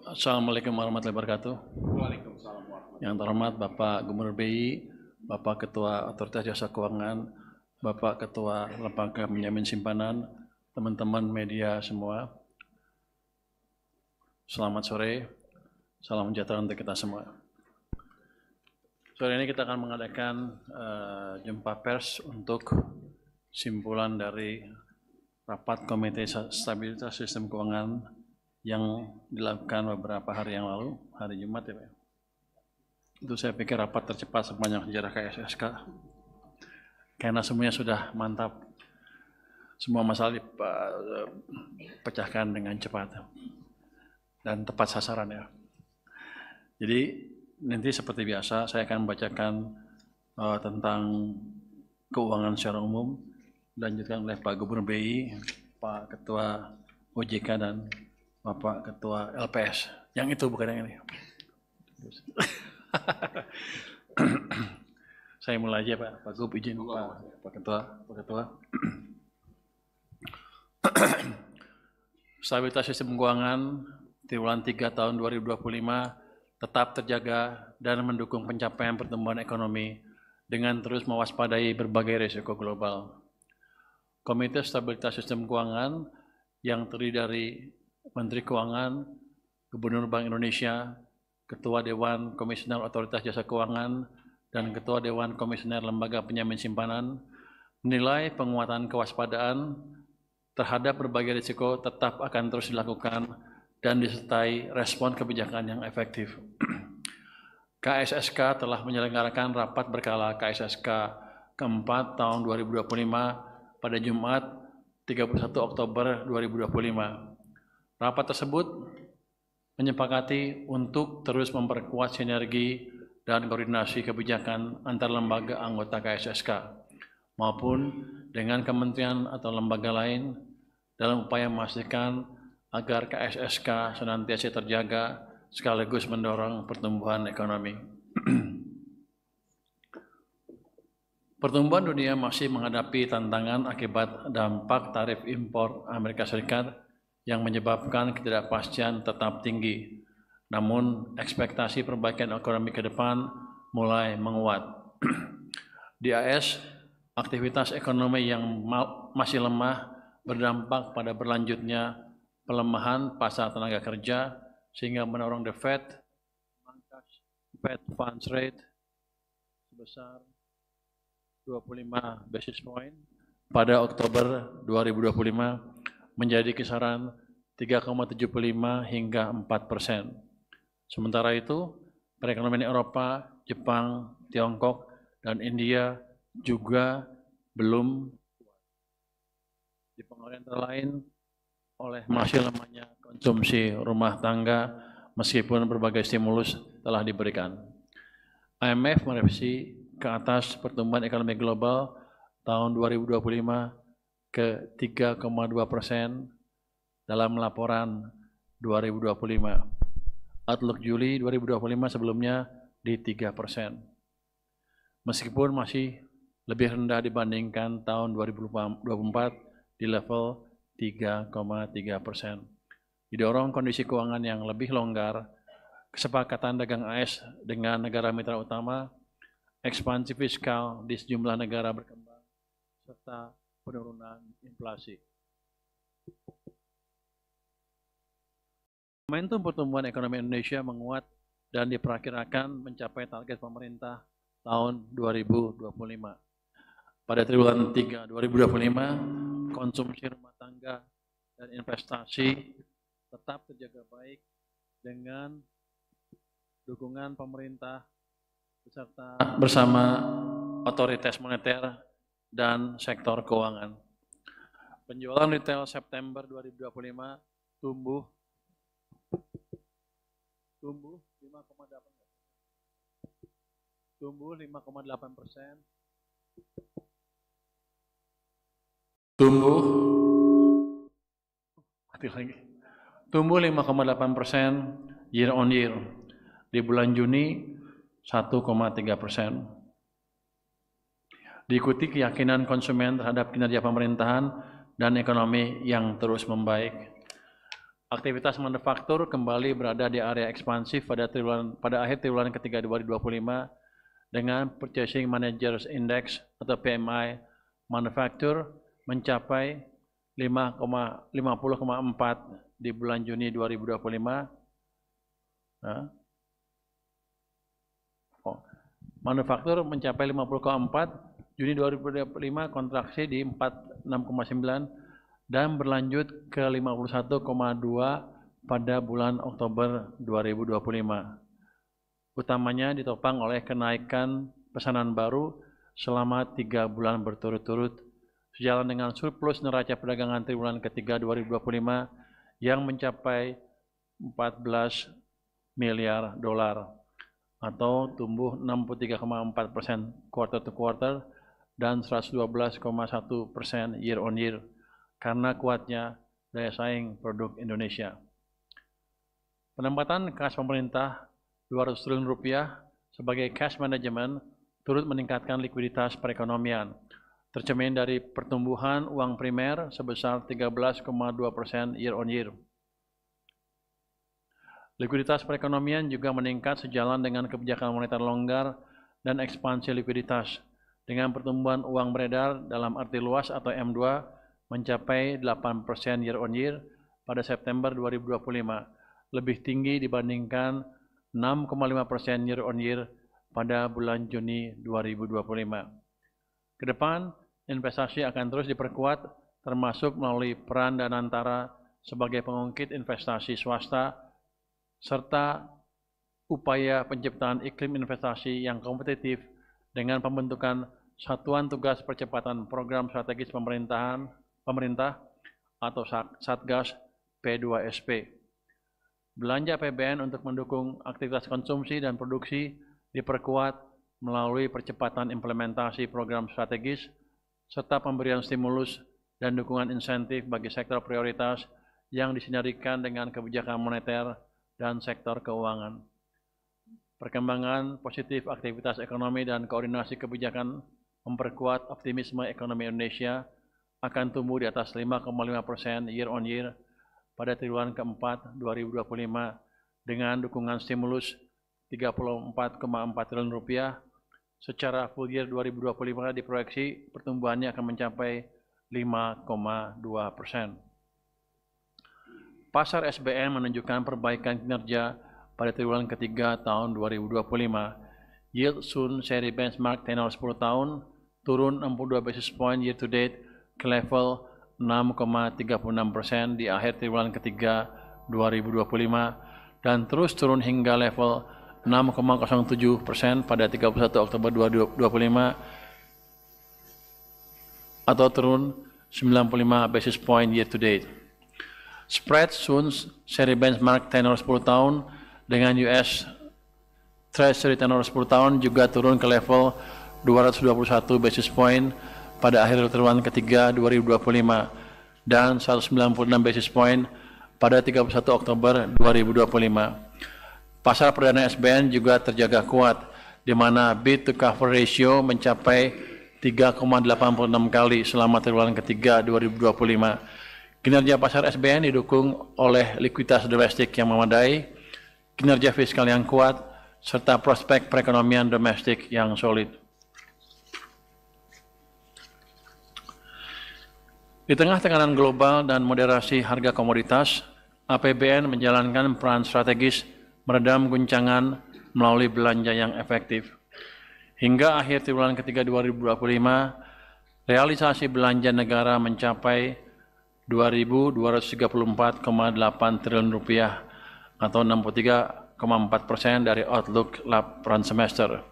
Assalamualaikum warahmatullahi wabarakatuh. Waalaikumsalam warahmatullahi Yang terhormat Bapak Gubernur BI, Bapak Ketua Otoritas Jasa Keuangan, Bapak Ketua Lembaga Penjamin Simpanan, teman-teman media semua. Selamat sore, salam sejahtera untuk kita semua. Sore ini kita akan mengadakan jumpa pers untuk simpulan dari rapat Komite Stabilitas Sistem Keuangan yang dilakukan beberapa hari yang lalu, hari Jumat ya Pak. Itu saya pikir rapat tercepat sepanjang sejarah KSSK. Karena semuanya sudah mantap. Semua masalah dipecahkan dengan cepat dan tepat sasaran ya. Jadi nanti seperti biasa saya akan membacakan tentang keuangan secara umum, dilanjutkan oleh Pak Gubernur BI, Pak Ketua OJK dan Bapak Ketua LPS. Yang itu bukan yang ini. Saya mulai aja Pak Gub, izin Pak Ketua. Stabilitas sistem keuangan triwulan 3 tahun 2025 tetap terjaga dan mendukung pencapaian pertumbuhan ekonomi dengan terus mewaspadai berbagai risiko global. Komite Stabilitas Sistem Keuangan yang terdiri dari Menteri Keuangan, Gubernur Bank Indonesia, Ketua Dewan Komisioner Otoritas Jasa Keuangan, dan Ketua Dewan Komisioner Lembaga Penjamin Simpanan menilai penguatan kewaspadaan terhadap berbagai risiko tetap akan terus dilakukan dan disertai respon kebijakan yang efektif. KSSK telah menyelenggarakan rapat berkala KSSK keempat tahun 2025 pada Jumat 31 Oktober 2025. Rapat tersebut menyepakati untuk terus memperkuat sinergi dan koordinasi kebijakan antar lembaga anggota KSSK maupun dengan kementerian atau lembaga lain dalam upaya memastikan agar KSSK senantiasa terjaga sekaligus mendorong pertumbuhan ekonomi. Pertumbuhan dunia masih menghadapi tantangan akibat dampak tarif impor Amerika Serikat yang menyebabkan ketidakpastian tetap tinggi. Namun, ekspektasi perbaikan ekonomi ke depan mulai menguat. Di AS, aktivitas ekonomi yang masih lemah berdampak pada berlanjutnya pelemahan pasar tenaga kerja sehingga mendorong the Fed funds rate sebesar 25 basis point pada Oktober 2025 menjadi kisaran 3,75 hingga 4%. Sementara itu, perekonomian Eropa, Jepang, Tiongkok, dan India juga belum dipengaruhi antara lain oleh masih lemahnya konsumsi rumah tangga meskipun berbagai stimulus telah diberikan. IMF merevisi ke atas pertumbuhan ekonomi global tahun 2025 ke 3,2% dalam laporan 2025. Outlook Juli 2025 sebelumnya di 3%. Meskipun masih lebih rendah dibandingkan tahun 2024 di level 3,3%. Didorong kondisi keuangan yang lebih longgar, kesepakatan dagang AS dengan negara mitra utama, ekspansi fiskal di sejumlah negara berkembang, serta penurunan inflasi. Momentum pertumbuhan ekonomi Indonesia menguat dan diperkirakan mencapai target pemerintah tahun 2025. Pada triwulan 3 2025, konsumsi rumah tangga dan investasi tetap terjaga baik dengan dukungan pemerintah bersama otoritas moneter dan sektor keuangan. Penjualan retail September 2025 tumbuh 5,8%. Tumbuh 5,8%. Tumbuh 5,8% year on year. Di bulan Juni 1,3%. Diikuti keyakinan konsumen terhadap kinerja pemerintahan dan ekonomi yang terus membaik. Aktivitas manufaktur kembali berada di area ekspansif pada akhir triwulan ketiga 2025 dengan Purchasing Managers Index atau PMI manufaktur mencapai 50,4 di bulan Juni 2025. Manufaktur mencapai 50,4, Juni 2025 kontraksi di 46,9 dan berlanjut ke 51,2 pada bulan Oktober 2025. Utamanya ditopang oleh kenaikan pesanan baru selama 3 bulan berturut-turut, sejalan dengan surplus neraca perdagangan triwulan ketiga 2025 yang mencapai 14 miliar dolar atau tumbuh 63,4% quarter to quarter dan 112,1% year on year karena kuatnya daya saing produk Indonesia. Penempatan kas pemerintah 200 triliun rupiah sebagai cash management turut meningkatkan likuiditas perekonomian, tercermin dari pertumbuhan uang primer sebesar 13,2% year on year. Likuiditas perekonomian juga meningkat sejalan dengan kebijakan moneter longgar dan ekspansi likuiditas dengan pertumbuhan uang beredar dalam arti luas atau M2 mencapai 8% year on year pada September 2025, lebih tinggi dibandingkan 6,5% year on year pada bulan Juni 2025. Kedepan, investasi akan terus diperkuat, termasuk melalui peran Danantara sebagai pengungkit investasi swasta, serta upaya penciptaan iklim investasi yang kompetitif dengan pembentukan Satuan Tugas Percepatan Program Strategis Pemerintah atau Satgas P2SP. Belanja APBN untuk mendukung aktivitas konsumsi dan produksi diperkuat melalui percepatan implementasi program strategis serta pemberian stimulus dan dukungan insentif bagi sektor prioritas yang disinergikan dengan kebijakan moneter dan sektor keuangan. Perkembangan positif aktivitas ekonomi dan koordinasi kebijakan memperkuat optimisme ekonomi Indonesia akan tumbuh di atas 5,5% year on year pada triwulan keempat 2025 dengan dukungan stimulus 34,4 triliun rupiah. Secara full year 2025 diproyeksi pertumbuhannya akan mencapai 5,2%. Pasar SBN menunjukkan perbaikan kinerja pada triwulan ketiga tahun 2025. Yield Sun seri benchmark tenor 10 tahun turun 62 basis point year to date ke level 6,36% di akhir triwulan ketiga 2025 dan terus turun hingga level 6,07% pada 31 Oktober 2025 atau turun 95 basis point year to date. Spread Sun seri benchmark tenor 10 tahun dengan US Treasury tenor 10 tahun juga turun ke level 221 basis point pada akhir triwulan ketiga 2025 dan 196 basis point pada 31 Oktober 2025. Pasar perdana SBN juga terjaga kuat, di mana bid to cover ratio mencapai 3,86 kali selama triwulan ketiga 2025. Kinerja pasar SBN didukung oleh likuiditas domestik yang memadai, kinerja fiskal yang kuat, serta prospek perekonomian domestik yang solid. Di tengah tekanan global dan moderasi harga komoditas, APBN menjalankan peran strategis meredam guncangan melalui belanja yang efektif. Hingga akhir triwulan ketiga 2025, realisasi belanja negara mencapai 2.234,8 triliun rupiah atau 63,4% dari outlook laporan semester.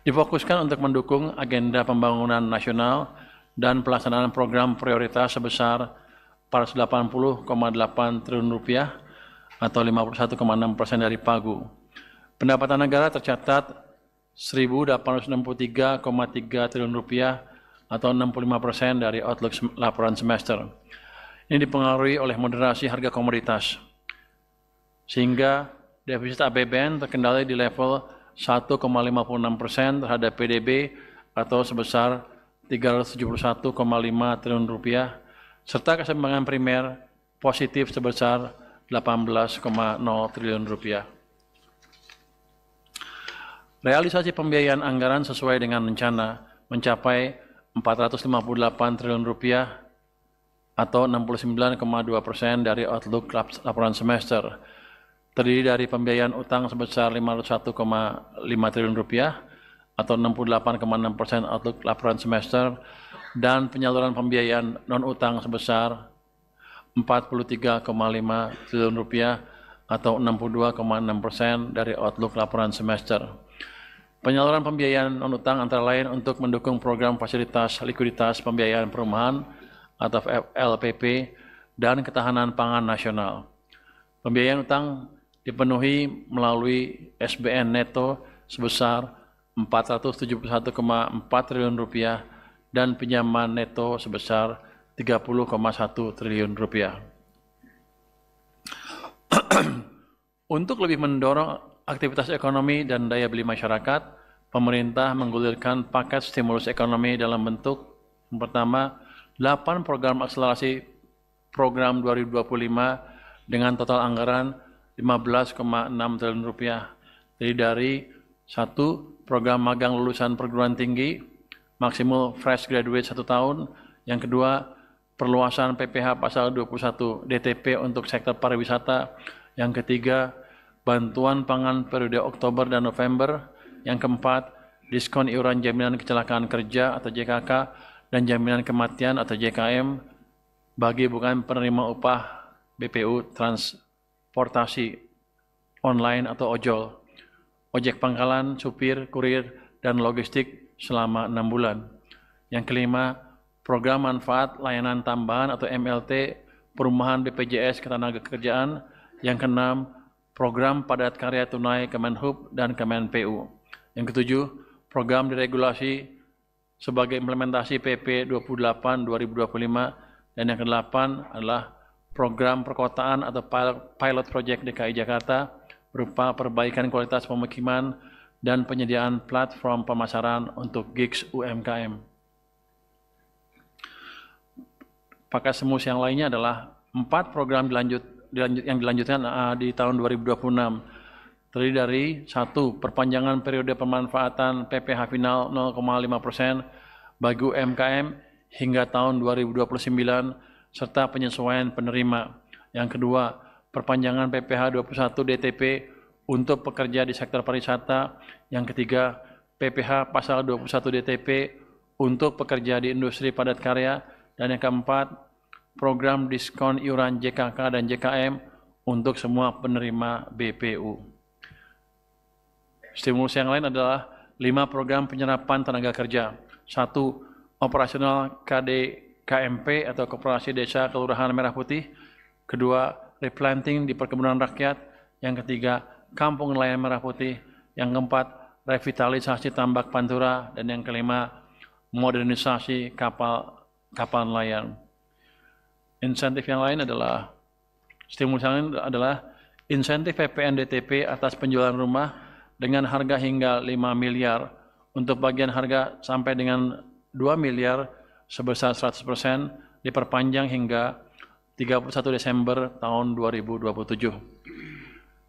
Difokuskan untuk mendukung agenda pembangunan nasional dan pelaksanaan program prioritas sebesar 480,8 triliun rupiah atau 51,6% dari pagu. Pendapatan negara tercatat 1.863,3 triliun rupiah atau 65% dari outlook laporan semester. Ini dipengaruhi oleh moderasi harga komoditas, sehingga defisit APBN terkendali di level 1,56% terhadap PDB atau sebesar 371,5 triliun rupiah, serta keseimbangan primer positif sebesar triliun rupiah. Realisasi pembiayaan anggaran sesuai dengan rencana mencapai 458 triliun rupiah atau 69,2% dari outlook laporan semester. Terdiri dari pembiayaan utang sebesar 501,5 triliun rupiah atau 68,6% outlook laporan semester dan penyaluran pembiayaan non-utang sebesar 43,5 triliun rupiah atau 62,6% dari outlook laporan semester. Penyaluran pembiayaan non-utang antara lain untuk mendukung program fasilitas likuiditas pembiayaan perumahan atau LPP dan ketahanan pangan nasional. Pembiayaan utang dipenuhi melalui SBN neto sebesar 471,4 triliun rupiah dan pinjaman neto sebesar 30,1 triliun rupiah. Untuk lebih mendorong aktivitas ekonomi dan daya beli masyarakat, pemerintah menggulirkan paket stimulus ekonomi dalam bentuk yang pertama, 8 program akselerasi program 2025 dengan total anggaran 15,6 triliun rupiah. Jadi dari 1, program magang lulusan perguruan tinggi, maksimal fresh graduate 1 tahun. Yang kedua, perluasan PPh pasal 21 DTP untuk sektor pariwisata. Yang ketiga, bantuan pangan periode Oktober dan November. Yang keempat, diskon iuran jaminan kecelakaan kerja atau JKK dan jaminan kematian atau JKM bagi bukan penerima upah BPU transportasi online atau ojol, ojek pangkalan, supir, kurir, dan logistik selama 6 bulan. Yang kelima, program manfaat layanan tambahan atau MLT perumahan BPJS Ketenagakerjaan. Yang keenam, program padat karya tunai Kemenhub dan Kemenpu. Yang ketujuh, program diregulasi sebagai implementasi PP 28/2025. Dan yang kedelapan adalah program perkotaan atau pilot project DKI Jakarta berupa perbaikan kualitas pemukiman dan penyediaan platform pemasaran untuk gigs UMKM. Paket stimulus yang lainnya adalah 4 program yang dilanjutkan di tahun 2026. Terdiri dari 1. Perpanjangan periode pemanfaatan PPh final 0,5% bagi UMKM hingga tahun 2029 serta penyesuaian penerima. Yang kedua, perpanjangan PPh 21 DTP untuk pekerja di sektor pariwisata. Yang ketiga, PPh pasal 21 DTP untuk pekerja di industri padat karya. Dan yang keempat, program diskon iuran JKK dan JKM untuk semua penerima BPU. Stimulus yang lain adalah 5 program penyerapan tenaga kerja. 1. Operasional KDKMP atau Koperasi Desa Kelurahan Merah Putih. Kedua, replanting di perkebunan rakyat. Yang ketiga, Kampung Nelayan Merah Putih. Yang keempat, revitalisasi tambak Pantura. Dan yang kelima, modernisasi kapal nelayan. Insentif yang lain adalah, stimulus yang lain adalah insentif PPN DTP atas penjualan rumah dengan harga hingga 5 miliar untuk bagian harga sampai dengan 2 miliar sebesar 100% diperpanjang hingga 31 Desember tahun 2027.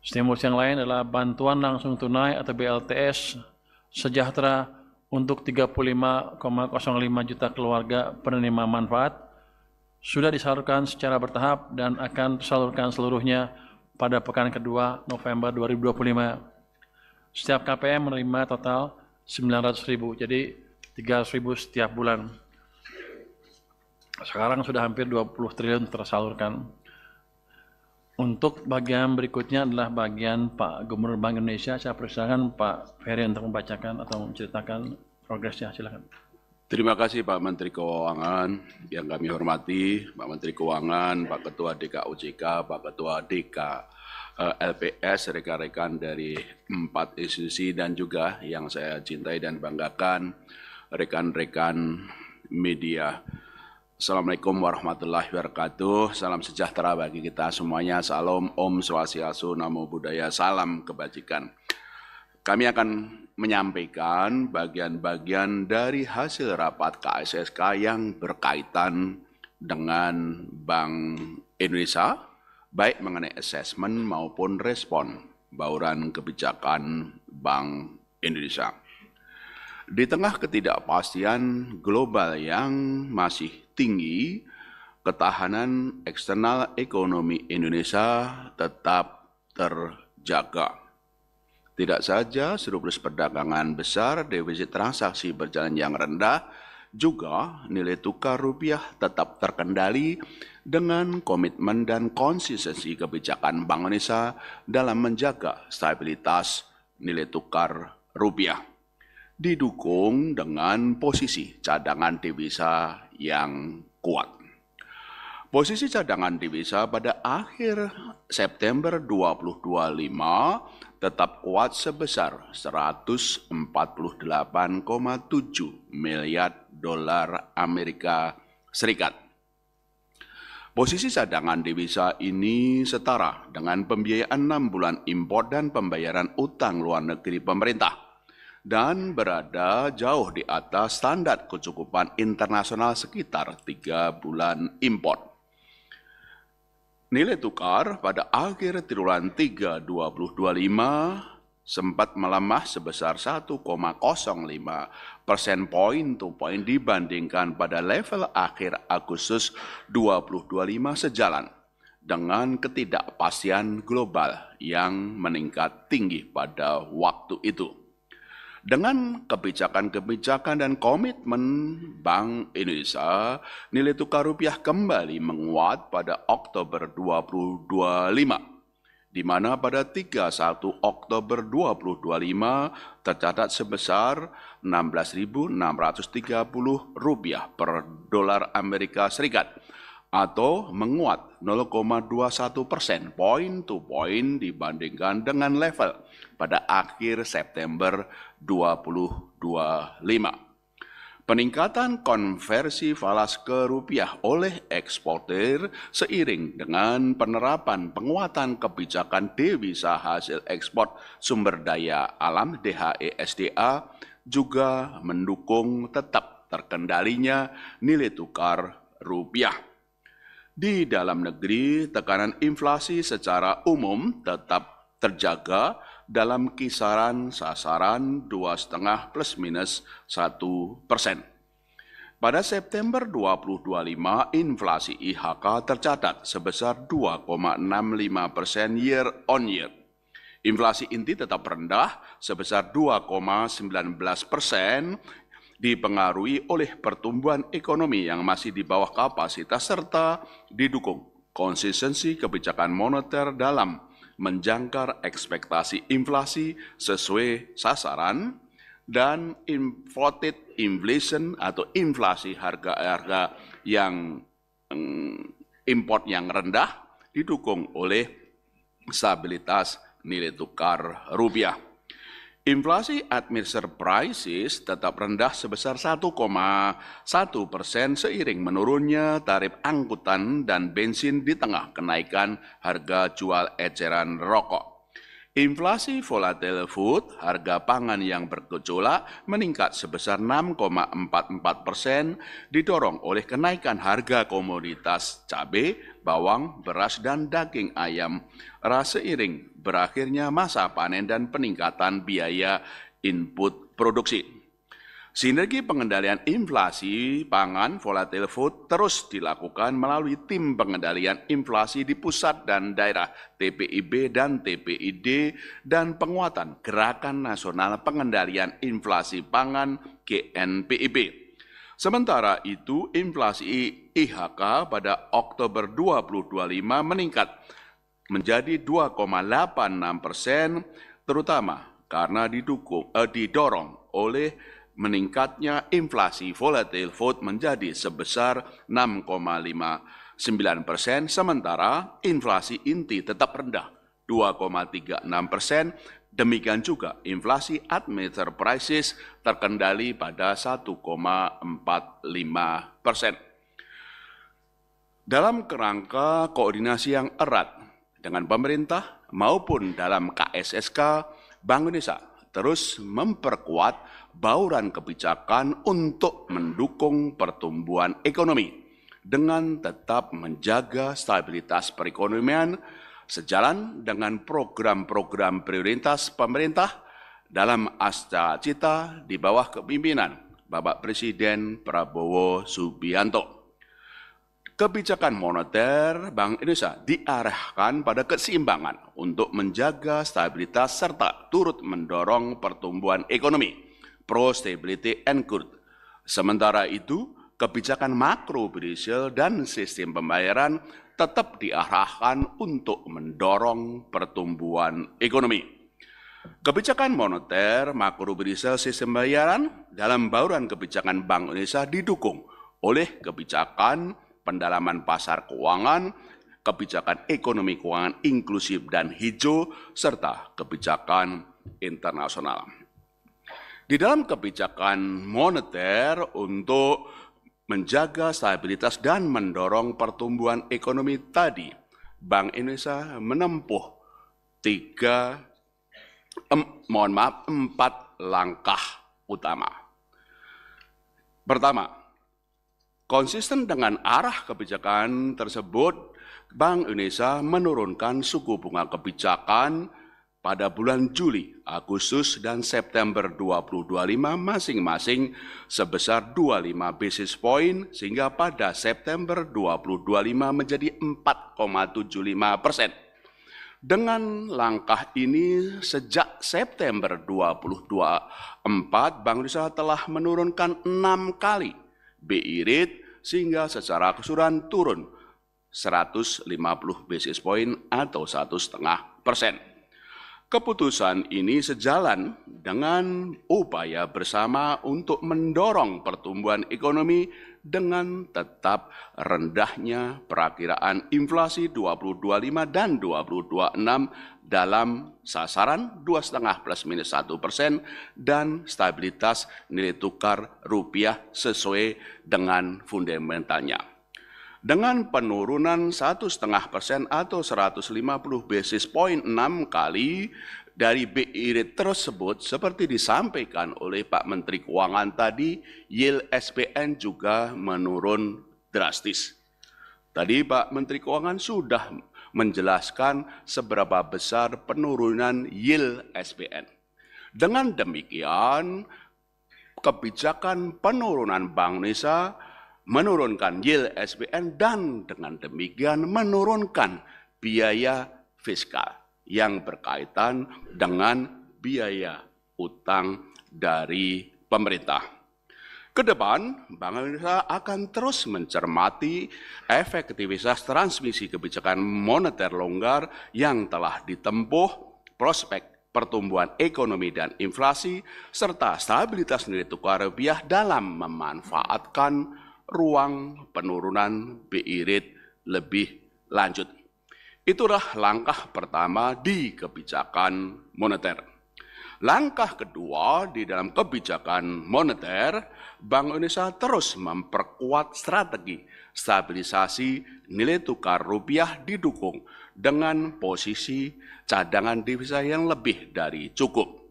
Stimulus yang lain adalah bantuan langsung tunai atau BLTS sejahtera untuk 35,05 juta keluarga penerima manfaat sudah disalurkan secara bertahap dan akan disalurkan seluruhnya pada pekan kedua November 2025. Setiap KPM menerima total 900.000, jadi 300.000 setiap bulan. Sekarang sudah hampir 20 triliun tersalurkan. Untuk bagian berikutnya adalah bagian Pak Gubernur Bank Indonesia. Saya persilakan Pak Ferry untuk membacakan atau menceritakan progresnya. Silakan. Terima kasih Pak Menteri Keuangan yang kami hormati, Pak Menteri Keuangan, Pak Ketua DKOJK, Pak Ketua DK LPS, rekan-rekan dari 4 institusi dan juga yang saya cintai dan banggakan, rekan-rekan media. Assalamualaikum warahmatullahi wabarakatuh. Salam sejahtera bagi kita semuanya. Salam Om Swastiastu, Namo Buddhaya, salam kebajikan. Kami akan menyampaikan bagian-bagian dari hasil rapat KSSK yang berkaitan dengan Bank Indonesia, baik mengenai assessment maupun respon bauran kebijakan Bank Indonesia. Di tengah ketidakpastian global yang masih tinggi, ketahanan eksternal ekonomi Indonesia tetap terjaga. Tidak saja surplus perdagangan besar, defisit transaksi berjalan yang rendah, juga nilai tukar rupiah tetap terkendali dengan komitmen dan konsistensi kebijakan Bank Indonesia dalam menjaga stabilitas nilai tukar rupiah, didukung dengan posisi cadangan devisa yang kuat. Posisi cadangan devisa pada akhir September 2025 tetap kuat sebesar 148,7 miliar dolar Amerika Serikat. Posisi cadangan devisa ini setara dengan pembiayaan 6 bulan impor dan pembayaran utang luar negeri pemerintah, dan berada jauh di atas standar kecukupan internasional sekitar 3 bulan impor. Nilai tukar pada akhir triwulan 3 2025 sempat melemah sebesar 1,05 persen point dibandingkan pada level akhir Agustus 2025 sejalan dengan ketidakpastian global yang meningkat tinggi pada waktu itu. Dengan kebijakan-kebijakan dan komitmen Bank Indonesia, nilai tukar rupiah kembali menguat pada Oktober 2025, di mana pada 31 Oktober 2025 tercatat sebesar 16.630 rupiah per dolar Amerika Serikat, atau menguat 0,21% point dibandingkan dengan level pada akhir September 2025. Peningkatan konversi falas ke rupiah oleh eksportir seiring dengan penerapan penguatan kebijakan devisa hasil ekspor sumber daya alam (DHE/SDA) juga mendukung tetap terkendalinya nilai tukar rupiah. Di dalam negeri, tekanan inflasi secara umum tetap terjaga dalam kisaran sasaran 2,5 plus minus 1%. Pada September 2025, inflasi IHK tercatat sebesar 2,65% year on year. Inflasi inti tetap rendah sebesar 2,19%, dipengaruhi oleh pertumbuhan ekonomi yang masih di bawah kapasitas serta didukung konsistensi kebijakan moneter dalam menjangkar ekspektasi inflasi sesuai sasaran dan inflated inflation atau inflasi harga-harga yang import yang rendah didukung oleh stabilitas nilai tukar rupiah. Inflasi administered prices tetap rendah sebesar 1,1% seiring menurunnya tarif angkutan dan bensin di tengah kenaikan harga jual eceran rokok. Inflasi volatile food, harga pangan yang bergejolak, meningkat sebesar 6,44%, didorong oleh kenaikan harga komoditas cabai, bawang, beras, dan daging ayam, seiring berakhirnya masa panen dan peningkatan biaya input produksi. Sinergi pengendalian inflasi pangan volatile food terus dilakukan melalui tim pengendalian inflasi di pusat dan daerah TPIB dan TPID dan penguatan Gerakan Nasional Pengendalian Inflasi Pangan GNPIB. Sementara itu, inflasi IHK pada Oktober 2025 meningkat menjadi 2,86%, terutama karena didorong oleh meningkatnya inflasi volatile food menjadi sebesar 6,59%, sementara inflasi inti tetap rendah 2,36%. Demikian juga inflasi administered prices terkendali pada 1,45%. Dalam kerangka koordinasi yang erat dengan pemerintah maupun dalam KSSK, Bank Indonesia terus memperkuat bauran kebijakan untuk mendukung pertumbuhan ekonomi dengan tetap menjaga stabilitas perekonomian sejalan dengan program-program prioritas pemerintah dalam Astra-Cita di bawah kepemimpinan Bapak Presiden Prabowo Subianto. Kebijakan moneter Bank Indonesia diarahkan pada keseimbangan untuk menjaga stabilitas serta turut mendorong pertumbuhan ekonomi, pro-stability and growth. Sementara itu, kebijakan makro-prudensial dan sistem pembayaran tetap diarahkan untuk mendorong pertumbuhan ekonomi. Kebijakan moneter, makro-prudensial, sistem pembayaran dalam bauran kebijakan Bank Indonesia didukung oleh kebijakan pendalaman pasar keuangan, kebijakan ekonomi keuangan inklusif dan hijau, serta kebijakan internasional. Di dalam kebijakan moneter untuk menjaga stabilitas dan mendorong pertumbuhan ekonomi tadi, Bank Indonesia menempuh empat langkah utama. Pertama, konsisten dengan arah kebijakan tersebut, Bank Indonesia menurunkan suku bunga kebijakan pada bulan Juli, Agustus, dan September 2025 masing-masing sebesar 25 basis point, sehingga pada September 2025 menjadi 4,75%. Dengan langkah ini, sejak September 2024, Bank Indonesia telah menurunkan 6 kali BI rate sehingga secara keseluruhan turun 150 basis point atau 1,5%. Keputusan ini sejalan dengan upaya bersama untuk mendorong pertumbuhan ekonomi dengan tetap rendahnya perakiraan inflasi 2025 dan 2026 dalam sasaran 2,5 plus minus 1% dan stabilitas nilai tukar rupiah sesuai dengan fundamentalnya. Dengan penurunan 1,5% atau 150 basis point 6 kali dari BI rate tersebut, seperti disampaikan oleh Pak Menteri Keuangan tadi, yield SBN juga menurun drastis. Tadi Pak Menteri Keuangan sudah menjelaskan seberapa besar penurunan yield SBN. Dengan demikian, kebijakan penurunan Bank Indonesia menurunkan yield SBN dan dengan demikian menurunkan biaya fiskal yang berkaitan dengan biaya utang dari pemerintah. Kedepan, Bank Indonesia akan terus mencermati efektivitas transmisi kebijakan moneter longgar yang telah ditempuh, prospek pertumbuhan ekonomi dan inflasi, serta stabilitas nilai tukar rupiah dalam memanfaatkan ruang penurunan BI rate lebih lanjut. Itulah langkah pertama di kebijakan moneter. Langkah kedua di dalam kebijakan moneter, Bank Indonesia terus memperkuat strategi stabilisasi nilai tukar rupiah didukung dengan posisi cadangan devisa yang lebih dari cukup.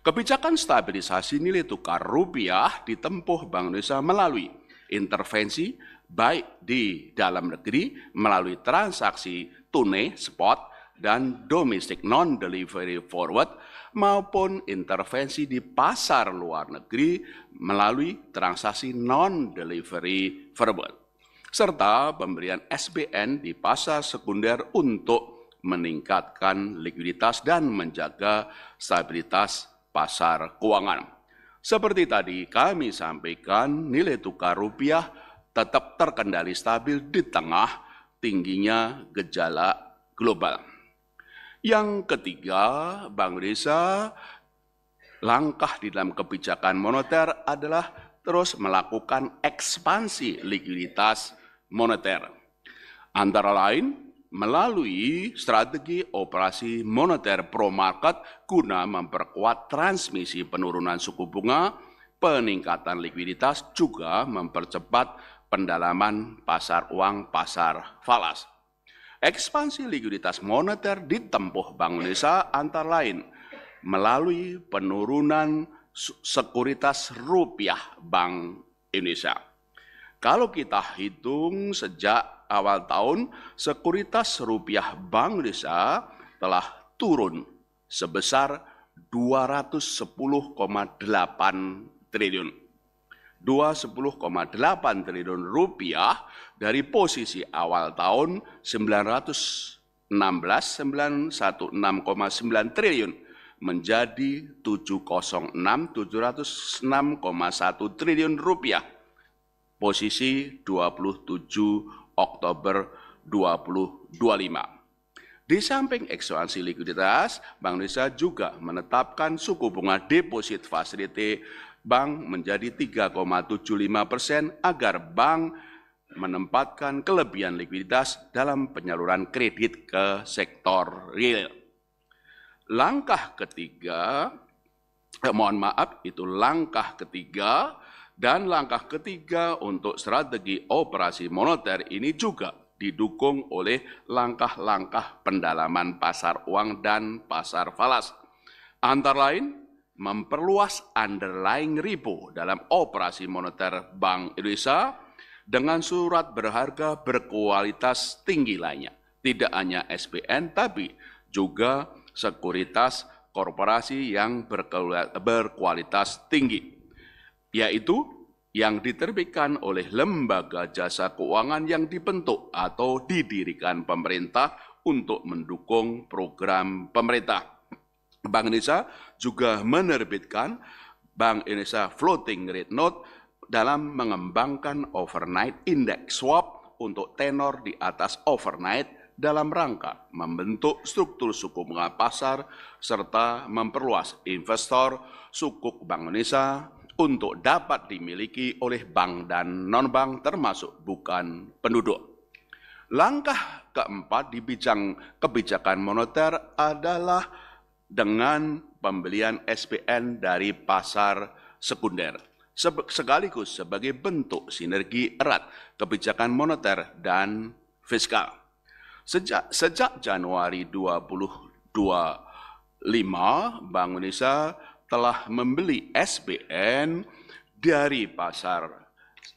Kebijakan stabilisasi nilai tukar rupiah ditempuh Bank Indonesia melalui intervensi baik di dalam negeri melalui transaksi tunai spot dan domestic non-delivery forward maupun intervensi di pasar luar negeri melalui transaksi non-delivery forward serta pemberian SBN di pasar sekunder untuk meningkatkan likuiditas dan menjaga stabilitas pasar keuangan. Seperti tadi kami sampaikan, nilai tukar rupiah tetap terkendali stabil di tengah tingginya gejala global. Yang ketiga, Bank Indonesia langkah di dalam kebijakan moneter adalah terus melakukan ekspansi likuiditas moneter. Antara lain, melalui strategi operasi moneter pro market guna memperkuat transmisi penurunan suku bunga, peningkatan likuiditas, juga mempercepat pendalaman pasar uang pasar falas. Ekspansi likuiditas moneter ditempuh Bank Indonesia antara lain melalui penurunan sekuritas rupiah Bank Indonesia. Kalau kita hitung sejak awal tahun, sekuritas rupiah Bank Indonesia telah turun sebesar 210,8 triliun. 210,8 triliun rupiah dari posisi awal tahun 916,9 triliun menjadi 706,1 triliun rupiah. Posisi 27 Oktober 2025. Di samping ekspansi likuiditas, Bank Indonesia juga menetapkan suku bunga deposit facility bank menjadi 3,75% agar bank menempatkan kelebihan likuiditas dalam penyaluran kredit ke sektor real. Langkah ketiga, langkah ketiga dan langkah ketiga untuk strategi operasi moneter ini juga didukung oleh langkah-langkah pendalaman pasar uang dan pasar falas. Antara lain, memperluas underlying repo dalam operasi moneter Bank Indonesia dengan surat berharga berkualitas tinggi lainnya. Tidak hanya SBN, tapi juga sekuritas korporasi yang berkualitas tinggi, yaitu yang diterbitkan oleh lembaga jasa keuangan yang dibentuk atau didirikan pemerintah untuk mendukung program pemerintah. Bank Indonesia juga menerbitkan Bank Indonesia Floating Rate Note dalam mengembangkan overnight index swap untuk tenor di atas overnight dalam rangka membentuk struktur suku bunga pasar serta memperluas investor sukuk Bank Indonesia untuk dapat dimiliki oleh bank dan non-bank termasuk bukan penduduk. Langkah keempat di bidang kebijakan moneter adalah dengan pembelian SBN dari pasar sekunder, sekaligus sebagai bentuk sinergi erat kebijakan moneter dan fiskal. Sejak Januari 2025, Bank Indonesia telah membeli SBN dari pasar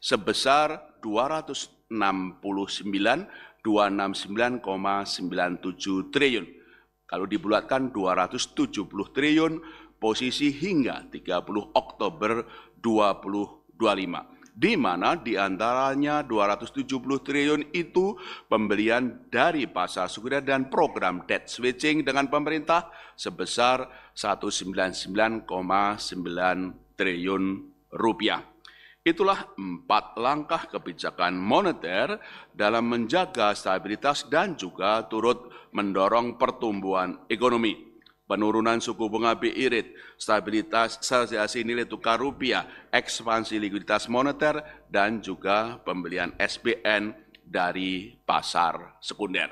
sebesar 269,97 triliun. Kalau dibulatkan 270 triliun posisi hingga 30 Oktober 2025. Di mana diantaranya 270 triliun itu pembelian dari pasar sekunder dan program debt switching dengan pemerintah sebesar 199,9 triliun rupiah. Itulah 4 langkah kebijakan moneter dalam menjaga stabilitas dan juga turut mendorong pertumbuhan ekonomi. Penurunan suku bunga BI rate, stabilisasi nilai tukar rupiah, ekspansi likuiditas moneter, dan juga pembelian SBN dari pasar sekunder.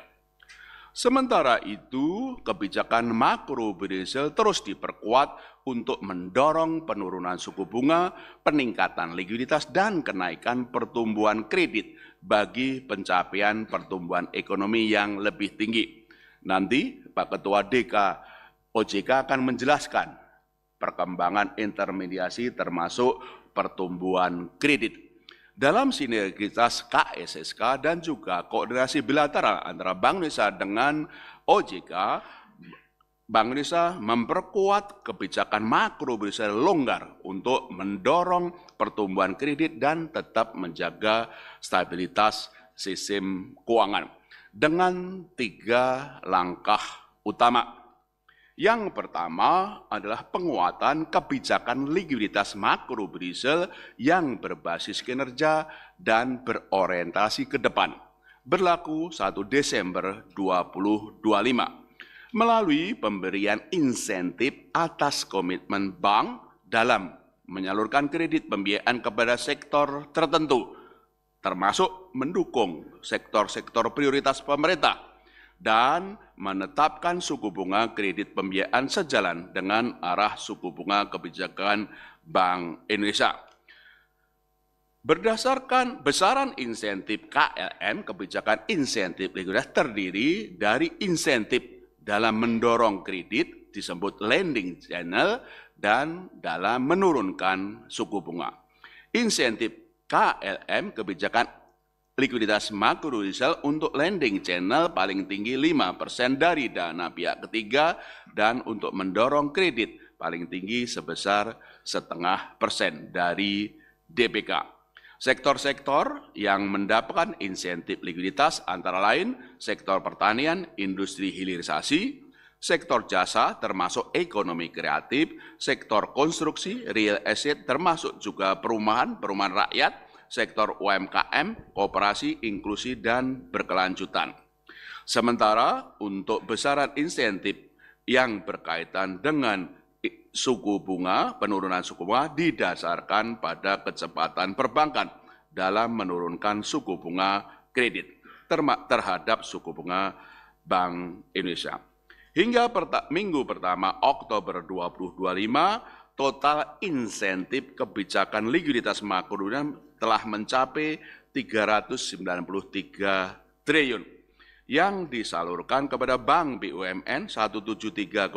Sementara itu, kebijakan makro Brazil terus diperkuat untuk mendorong penurunan suku bunga, peningkatan likuiditas, dan kenaikan pertumbuhan kredit bagi pencapaian pertumbuhan ekonomi yang lebih tinggi. Nanti Pak Ketua DK OJK akan menjelaskan perkembangan intermediasi termasuk pertumbuhan kredit. Dalam sinergitas KSSK dan juga koordinasi bilateral antara Bank Indonesia dengan OJK, Bank Indonesia memperkuat kebijakan makro Brazil longgar untuk mendorong pertumbuhan kredit dan tetap menjaga stabilitas sistem keuangan dengan 3 langkah utama. Yang pertama adalah penguatan kebijakan likuiditas makro Brazil yang berbasis kinerja dan berorientasi ke depan, berlaku 1 Desember 2025, melalui pemberian insentif atas komitmen bank dalam menyalurkan kredit pembiayaan kepada sektor tertentu, termasuk mendukung sektor-sektor prioritas pemerintah, dan menetapkan suku bunga kredit pembiayaan sejalan dengan arah suku bunga kebijakan Bank Indonesia. Berdasarkan besaran insentif KLM, kebijakan insentif likuiditas terdiri dari insentif dalam mendorong kredit, disebut lending channel, dan dalam menurunkan suku bunga. Insentif KLM, kebijakan likuiditas makrobudensial untuk lending channel paling tinggi 5% dari dana pihak ketiga dan untuk mendorong kredit paling tinggi sebesar 0,5% dari DPK. Sektor-sektor yang mendapatkan insentif likuiditas antara lain sektor pertanian, industri hilirisasi, sektor jasa termasuk ekonomi kreatif, sektor konstruksi, real estate termasuk juga perumahan rakyat, sektor UMKM, koperasi, inklusi, dan berkelanjutan. Sementara untuk besaran insentif yang berkaitan dengan suku bunga, penurunan suku bunga didasarkan pada kecepatan perbankan dalam menurunkan suku bunga kredit terhadap suku bunga Bank Indonesia. Hingga minggu pertama Oktober 2025, total insentif kebijakan likuiditas makrobudensial telah mencapai 393 triliun yang disalurkan kepada Bank BUMN 173,6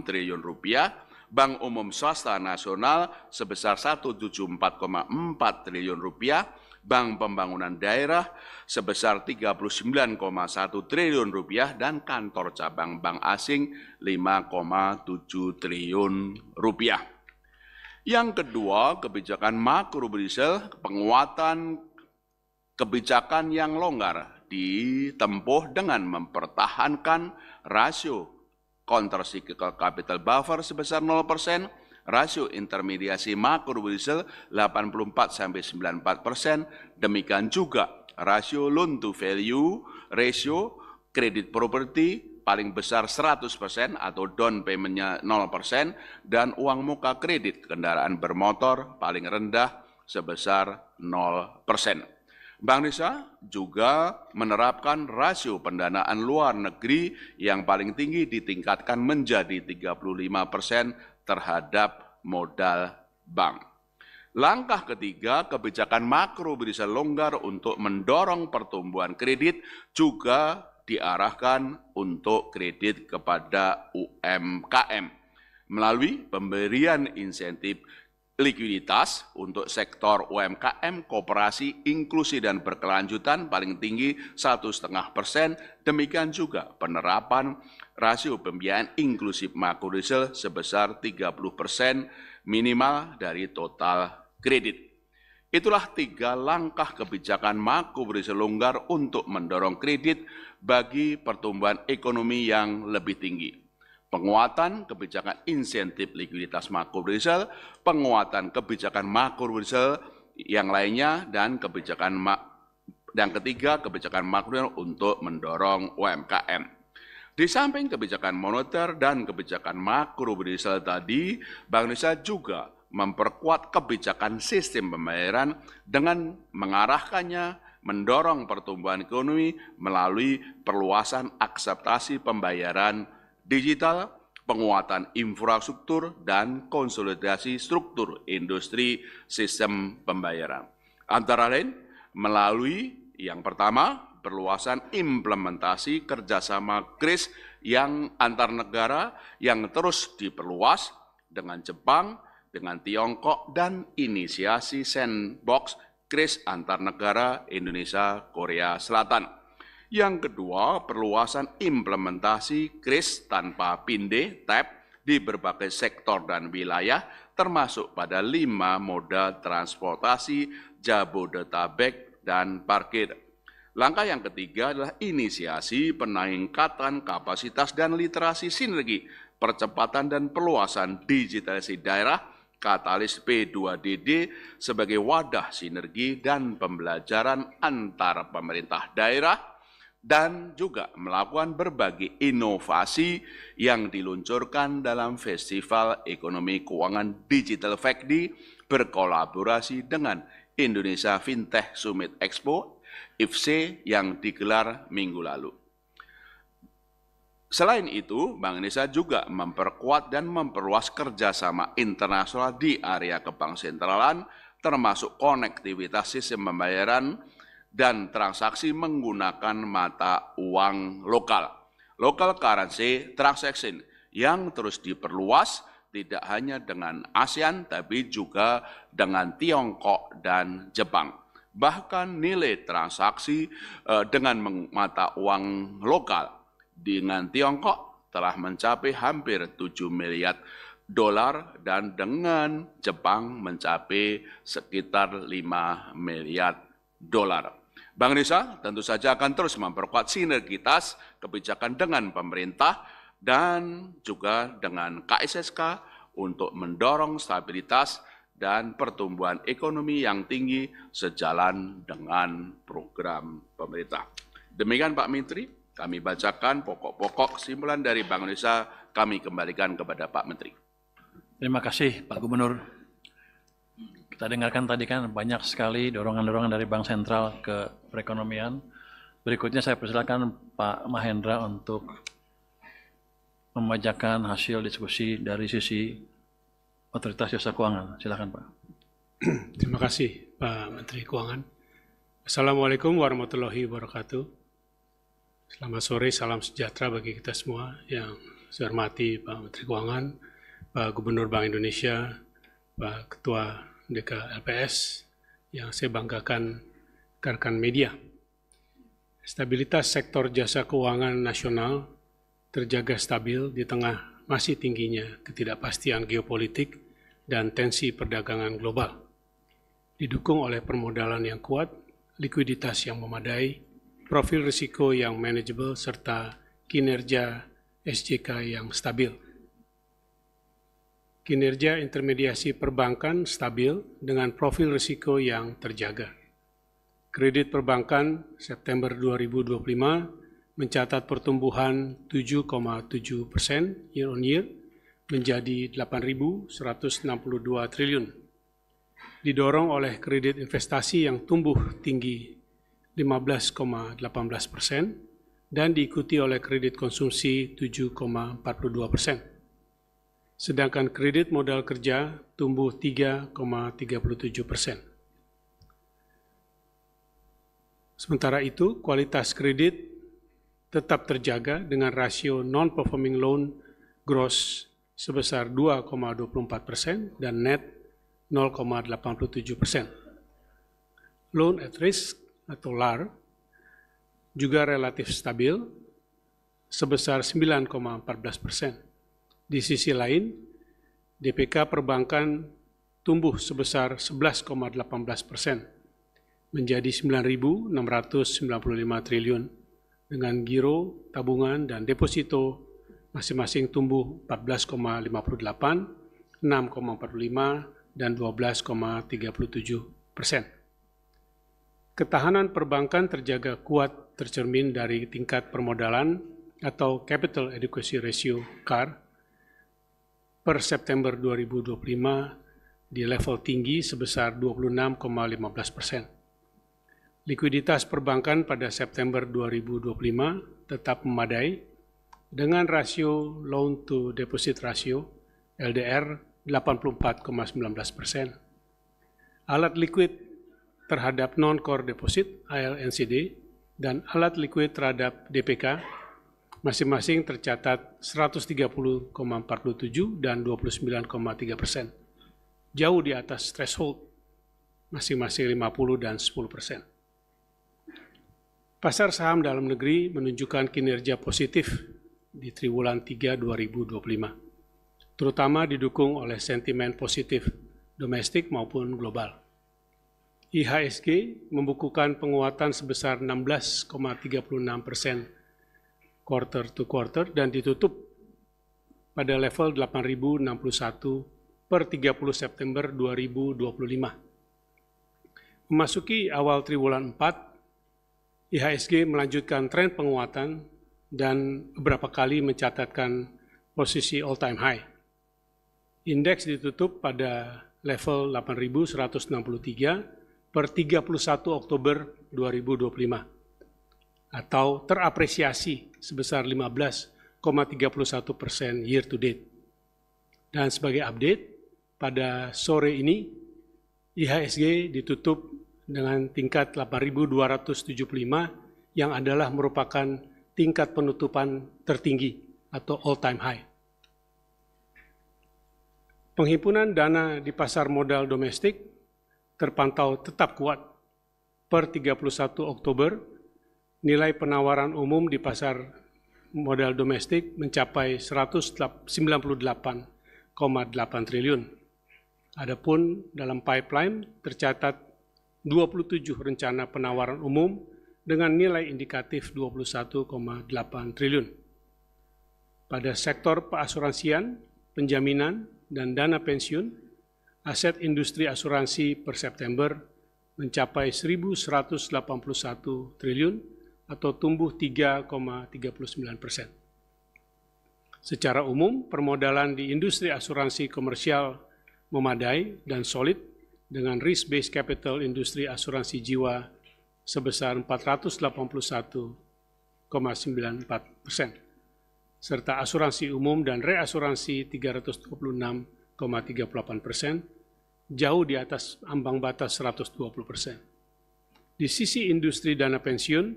triliun rupiah, Bank Umum Swasta Nasional sebesar 174,4 triliun rupiah, Bank Pembangunan Daerah sebesar 39,1 triliun rupiah, dan kantor cabang bank asing 5,7 triliun rupiah. Yang kedua, kebijakan makrobudensial, penguatan kebijakan yang longgar ditempuh dengan mempertahankan rasio countercyclical capital buffer sebesar 0%, rasio intermediasi makrobudensial 84-94%, demikian juga rasio loan to value ratio kredit properti paling besar 100% atau down payment-nya 0%, dan uang muka kredit kendaraan bermotor paling rendah sebesar 0%. Bank Indonesia juga menerapkan rasio pendanaan luar negeri yang paling tinggi ditingkatkan menjadi 35% terhadap modal bank. Langkah ketiga, kebijakan makrobudensial longgar untuk mendorong pertumbuhan kredit juga diarahkan untuk kredit kepada UMKM melalui pemberian insentif likuiditas untuk sektor UMKM, koperasi, inklusi, dan berkelanjutan paling tinggi 1,5%. Demikian juga penerapan rasio pembiayaan inklusif makrobudensial sebesar 30% minimal dari total kredit. Itulah 3 langkah kebijakan makrobudensial longgar untuk mendorong kredit bagi pertumbuhan ekonomi yang lebih tinggi. Penguatan kebijakan insentif likuiditas makrobudensial, penguatan kebijakan makrobudensial yang lainnya, dan ketiga kebijakan makrobudensial untuk mendorong UMKM. Di samping kebijakan moneter dan kebijakan makrobudensial tadi, Bank Indonesia juga memperkuat kebijakan sistem pembayaran dengan mengarahkannya mendorong pertumbuhan ekonomi melalui perluasan akseptasi pembayaran digital, penguatan infrastruktur, dan konsolidasi struktur industri sistem pembayaran. Antara lain melalui yang pertama, perluasan implementasi kerjasama KRIS yang antar negara yang terus diperluas dengan Jepang, dengan Tiongkok, dan inisiasi sandbox KRIS antar negara Indonesia Korea Selatan. Yang kedua, perluasan implementasi KRIS tanpa pinde TAP di berbagai sektor dan wilayah, termasuk pada 5 moda transportasi Jabodetabek dan parkir. Langkah yang ketiga adalah inisiasi peningkatan kapasitas dan literasi sinergi, percepatan dan perluasan digitalisasi daerah, katalis P2DD sebagai wadah sinergi dan pembelajaran antar pemerintah daerah, dan juga melakukan berbagai inovasi yang diluncurkan dalam Festival Ekonomi Keuangan Digital FECDI berkolaborasi dengan Indonesia Fintech Summit Expo (IFC) yang digelar minggu lalu. Selain itu, Bank Indonesia juga memperkuat dan memperluas kerjasama internasional di area kebanksentralan, termasuk konektivitas sistem pembayaran dan transaksi menggunakan mata uang lokal, local currency transaction, yang terus diperluas tidak hanya dengan ASEAN, tapi juga dengan Tiongkok dan Jepang. Bahkan nilai transaksi dengan mata uang lokal dengan Tiongkok telah mencapai hampir 7 miliar dolar dan dengan Jepang mencapai sekitar 5 miliar dolar. Bank Indonesia tentu saja akan terus memperkuat sinergitas kebijakan dengan pemerintah dan juga dengan KSSK untuk mendorong stabilitas dan pertumbuhan ekonomi yang tinggi sejalan dengan program pemerintah. Demikian Pak Menteri, kami bacakan pokok-pokok kesimpulan dari Bank Indonesia, kami kembalikan kepada Pak Menteri. Terima kasih Pak Gubernur. Kita dengarkan tadi kan banyak sekali dorongan-dorongan dari Bank Sentral ke perekonomian. Berikutnya saya persilakan Pak Mahendra untuk membacakan hasil diskusi dari sisi Otoritas Jasa Keuangan. Silakan Pak. Terima kasih Pak Menteri Keuangan. Assalamualaikum warahmatullahi wabarakatuh. Selamat sore, salam sejahtera bagi kita semua yang saya hormati Pak Menteri Keuangan, Pak Gubernur Bank Indonesia, Pak Ketua DK LPS, yang saya banggakan rekan media. Stabilitas sektor jasa keuangan nasional terjaga stabil di tengah masih tingginya ketidakpastian geopolitik dan tensi perdagangan global. Didukung oleh permodalan yang kuat, likuiditas yang memadai, profil risiko yang manajeble, serta kinerja SJK yang stabil. Kinerja intermediasi perbankan stabil dengan profil risiko yang terjaga. Kredit perbankan September 2025 mencatat pertumbuhan 7,7% year on year menjadi 8.162 triliun. Didorong oleh kredit investasi yang tumbuh tinggi 15,18% dan diikuti oleh kredit konsumsi 7,42%. Sedangkan kredit modal kerja tumbuh 3,37%. Sementara itu, kualitas kredit tetap terjaga dengan rasio non-performing loan gross sebesar 2,24% dan net 0,87%. Loan at risk atau LAR juga relatif stabil sebesar 9,14%. Di sisi lain, DPK perbankan tumbuh sebesar 11,18% menjadi 9.695 triliun dengan giro, tabungan, dan deposito masing-masing tumbuh 14,58, 6,45, dan 12,37%. Ketahanan perbankan terjaga kuat tercermin dari tingkat permodalan atau Capital Adequacy Ratio CAR per September 2025 di level tinggi sebesar 26,15%. Likuiditas perbankan pada September 2025 tetap memadai dengan rasio loan to deposit ratio LDR 84,19%. Alat likuid terhadap non-core deposit ALNCD dan alat likuid terhadap DPK masing-masing tercatat 130,47 dan 29,3%, jauh di atas threshold masing-masing 50 dan 10%. Pasar saham dalam negeri menunjukkan kinerja positif di triwulan 3 2025, terutama didukung oleh sentimen positif domestik maupun global. IHSG membukukan penguatan sebesar 16,36% quarter to quarter dan ditutup pada level 8.061 per 30 September 2025. Memasuki awal triwulan 4, IHSG melanjutkan tren penguatan dan beberapa kali mencatatkan posisi all-time high. Indeks ditutup pada level 8.163 per 31 Oktober 2025 atau terapresiasi sebesar 15,31% year to date. Dan sebagai update, pada sore ini IHSG ditutup dengan tingkat 8.275 yang adalah merupakan tingkat penutupan tertinggi atau all-time high. Penghimpunan dana di pasar modal domestik terpantau tetap kuat. Per 31 Oktober, nilai penawaran umum di pasar modal domestik mencapai 198,8 triliun. Adapun dalam pipeline tercatat 27 rencana penawaran umum dengan nilai indikatif 21,8 triliun. Pada sektor peasuransian, penjaminan, dan dana pensiun, aset industri asuransi per September mencapai 1.181 triliun atau tumbuh 3,39%. Secara umum, permodalan di industri asuransi komersial memadai dan solid dengan risk-based capital industri asuransi jiwa sebesar 481,94%, serta asuransi umum dan reasuransi 326,38%, jauh di atas ambang batas 120%. Di sisi industri dana pensiun,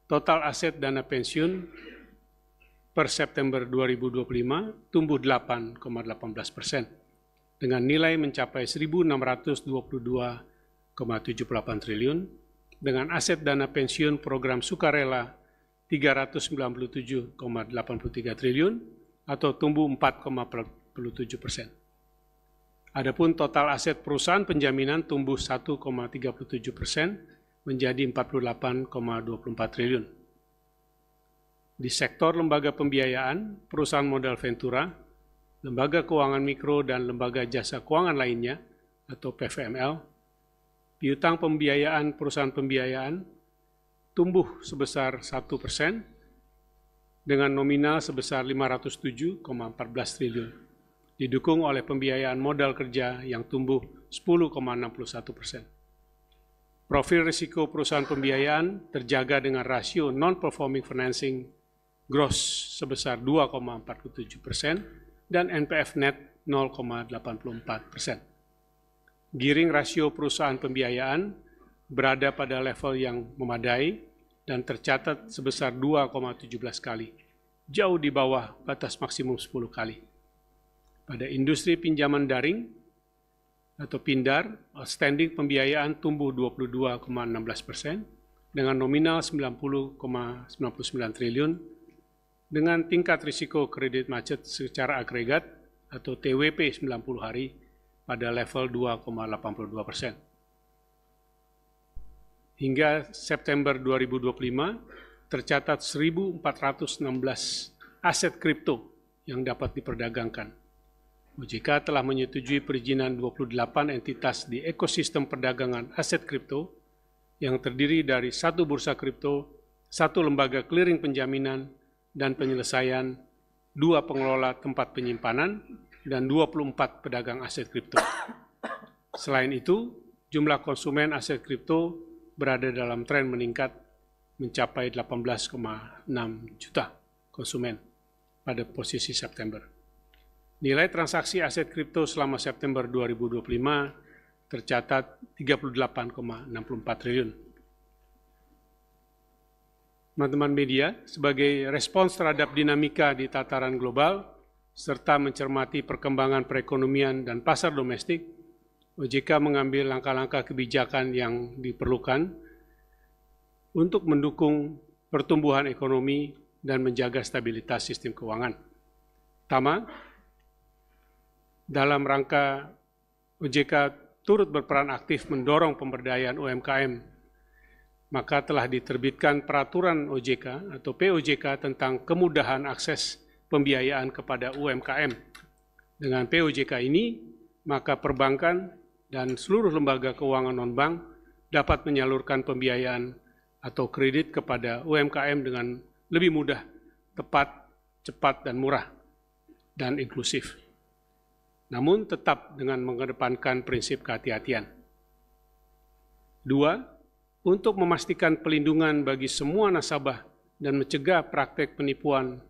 total aset dana pensiun per September 2025 tumbuh 8,18%, dengan nilai mencapai 1.622,78 triliun, dengan aset dana pensiun program sukarela 397,83 triliun atau tumbuh 4,47%. Adapun total aset perusahaan penjaminan tumbuh 1,37% menjadi 48,24 triliun. Di sektor lembaga pembiayaan, perusahaan modal Ventura, lembaga keuangan mikro dan lembaga jasa keuangan lainnya atau PVML, piutang pembiayaan perusahaan pembiayaan tumbuh sebesar 1% dengan nominal sebesar 507,14 triliun, didukung oleh pembiayaan modal kerja yang tumbuh 10,61%. Profil risiko perusahaan pembiayaan terjaga dengan rasio non-performing financing gross sebesar 2,47% dan NPF net 0,84%. Giring rasio perusahaan pembiayaan berada pada level yang memadai dan tercatat sebesar 2,17 kali, jauh di bawah batas maksimum 10 kali. Pada industri pinjaman daring atau PINDAR, outstanding pembiayaan tumbuh 22,16% dengan nominal 90,99 triliun dengan tingkat risiko kredit macet secara agregat atau TWP 90 hari pada level 2,82%. Hingga September 2025, tercatat 1.416 aset kripto yang dapat diperdagangkan. OJK telah menyetujui perizinan 28 entitas di ekosistem perdagangan aset kripto yang terdiri dari 1 bursa kripto, 1 lembaga clearing penjaminan dan penyelesaian, 2 pengelola tempat penyimpanan, dan 24 pedagang aset kripto. Selain itu, jumlah konsumen aset kripto berada dalam tren meningkat mencapai 18,6 juta konsumen pada posisi September. Nilai transaksi aset kripto selama September 2025 tercatat 38,64 triliun. Teman-teman media, sebagai respons terhadap dinamika di tataran global serta mencermati perkembangan perekonomian dan pasar domestik, OJK mengambil langkah-langkah kebijakan yang diperlukan untuk mendukung pertumbuhan ekonomi dan menjaga stabilitas sistem keuangan. Pertama, dalam rangka OJK turut berperan aktif mendorong pemberdayaan UMKM, maka telah diterbitkan Peraturan OJK atau POJK tentang kemudahan akses pembiayaan kepada UMKM. Dengan POJK ini, maka perbankan dan seluruh lembaga keuangan non-bank dapat menyalurkan pembiayaan atau kredit kepada UMKM dengan lebih mudah, tepat, cepat, dan murah, dan inklusif. Namun tetap dengan mengedepankan prinsip kehati-hatian. 2, untuk memastikan pelindungan bagi semua nasabah dan mencegah praktek penipuan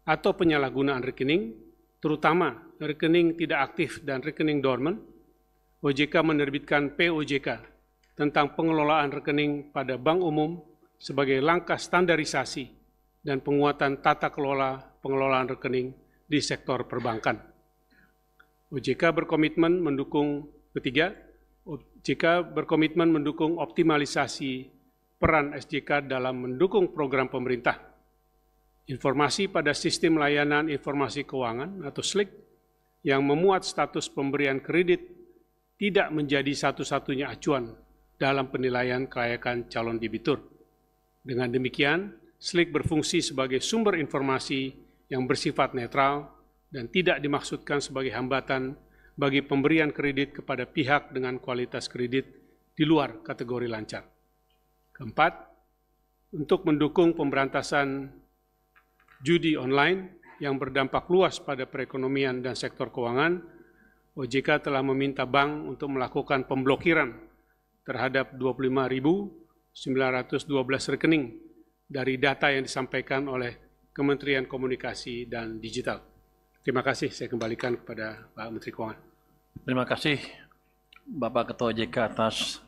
atau penyalahgunaan rekening, terutama rekening tidak aktif dan rekening dormant, OJK menerbitkan POJK tentang pengelolaan rekening pada bank umum sebagai langkah standarisasi dan penguatan tata kelola pengelolaan rekening di sektor perbankan. OJK berkomitmen mendukung OJK berkomitmen mendukung optimalisasi peran SJK dalam mendukung program pemerintah. Informasi pada Sistem Layanan Informasi Keuangan atau SLIK yang memuat status pemberian kredit tidak menjadi satu-satunya acuan dalam penilaian kelayakan calon debitur. Dengan demikian, SLIK berfungsi sebagai sumber informasi yang bersifat netral dan tidak dimaksudkan sebagai hambatan bagi pemberian kredit kepada pihak dengan kualitas kredit di luar kategori lancar. Keempat, untuk mendukung pemberantasan judi online yang berdampak luas pada perekonomian dan sektor keuangan, OJK telah meminta bank untuk melakukan pemblokiran terhadap 25.912 rekening dari data yang disampaikan oleh Kementerian Komunikasi dan Digital. Terima kasih, saya kembalikan kepada Pak Menteri Keuangan. Terima kasih Bapak Ketua OJK atas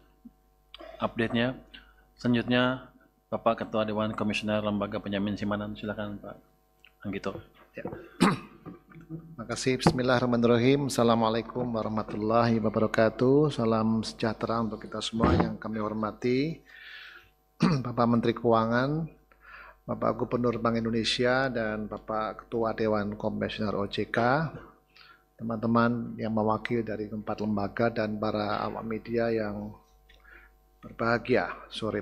update-nya. Selanjutnya Bapak Ketua Dewan Komisioner Lembaga Penjamin Simpanan, silakan Pak Anggito. Ya. Terima kasih. Bismillahirrahmanirrahim. Assalamualaikum warahmatullahi wabarakatuh. Salam sejahtera untuk kita semua yang kami hormati. Bapak Menteri Keuangan, Bapak Gubernur Bank Indonesia, dan Bapak Ketua Dewan Komisioner OJK, teman-teman yang mewakili dari 4 lembaga dan para awak media yang berbahagia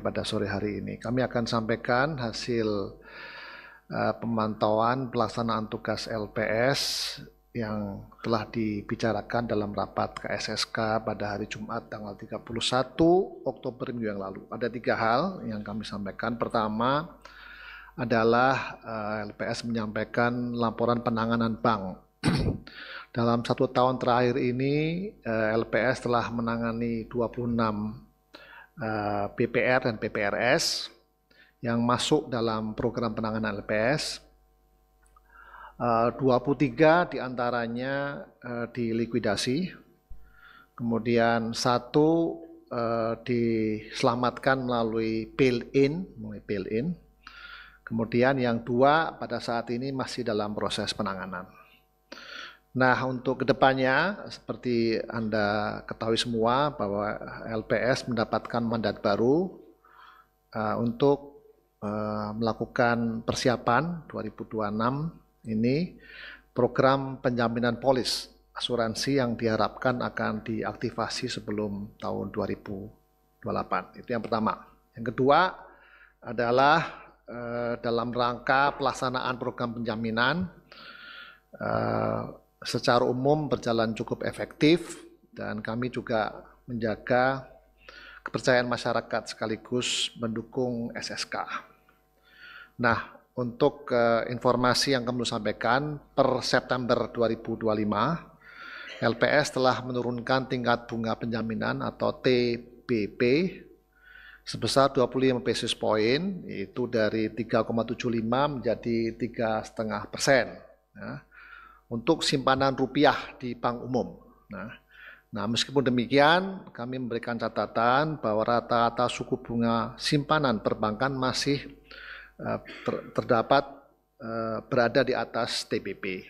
pada sore hari ini. Kami akan sampaikan hasil pemantauan pelaksanaan tugas LPS yang telah dibicarakan dalam rapat KSSK pada hari Jumat tanggal 31 Oktober minggu yang lalu. Ada 3 hal yang kami sampaikan. Pertama adalah LPS menyampaikan laporan penanganan bank. Dalam 1 tahun terakhir ini LPS telah menangani 26 PPR dan PPRS yang masuk dalam program penanganan LPS. 23 diantaranya dilikuidasi, kemudian 1 diselamatkan melalui bail-in, kemudian yang 2 pada saat ini masih dalam proses penanganan. Nah, untuk kedepannya, seperti Anda ketahui semua bahwa LPS mendapatkan mandat baru untuk melakukan persiapan 2026 ini program penjaminan polis asuransi yang diharapkan akan diaktifasi sebelum tahun 2028. Itu yang pertama. Yang kedua adalah dalam rangka pelaksanaan program penjaminan secara umum berjalan cukup efektif dan kami juga menjaga kepercayaan masyarakat sekaligus mendukung SSK. Nah, untuk informasi yang kami sampaikan, per September 2025, LPS telah menurunkan tingkat bunga penjaminan atau TBP sebesar 25 basis point, yaitu dari 3,75 menjadi 3,5%. Ya, untuk simpanan rupiah di bank umum. Nah, meskipun demikian, kami memberikan catatan bahwa rata-rata suku bunga simpanan perbankan masih terdapat berada di atas TBP.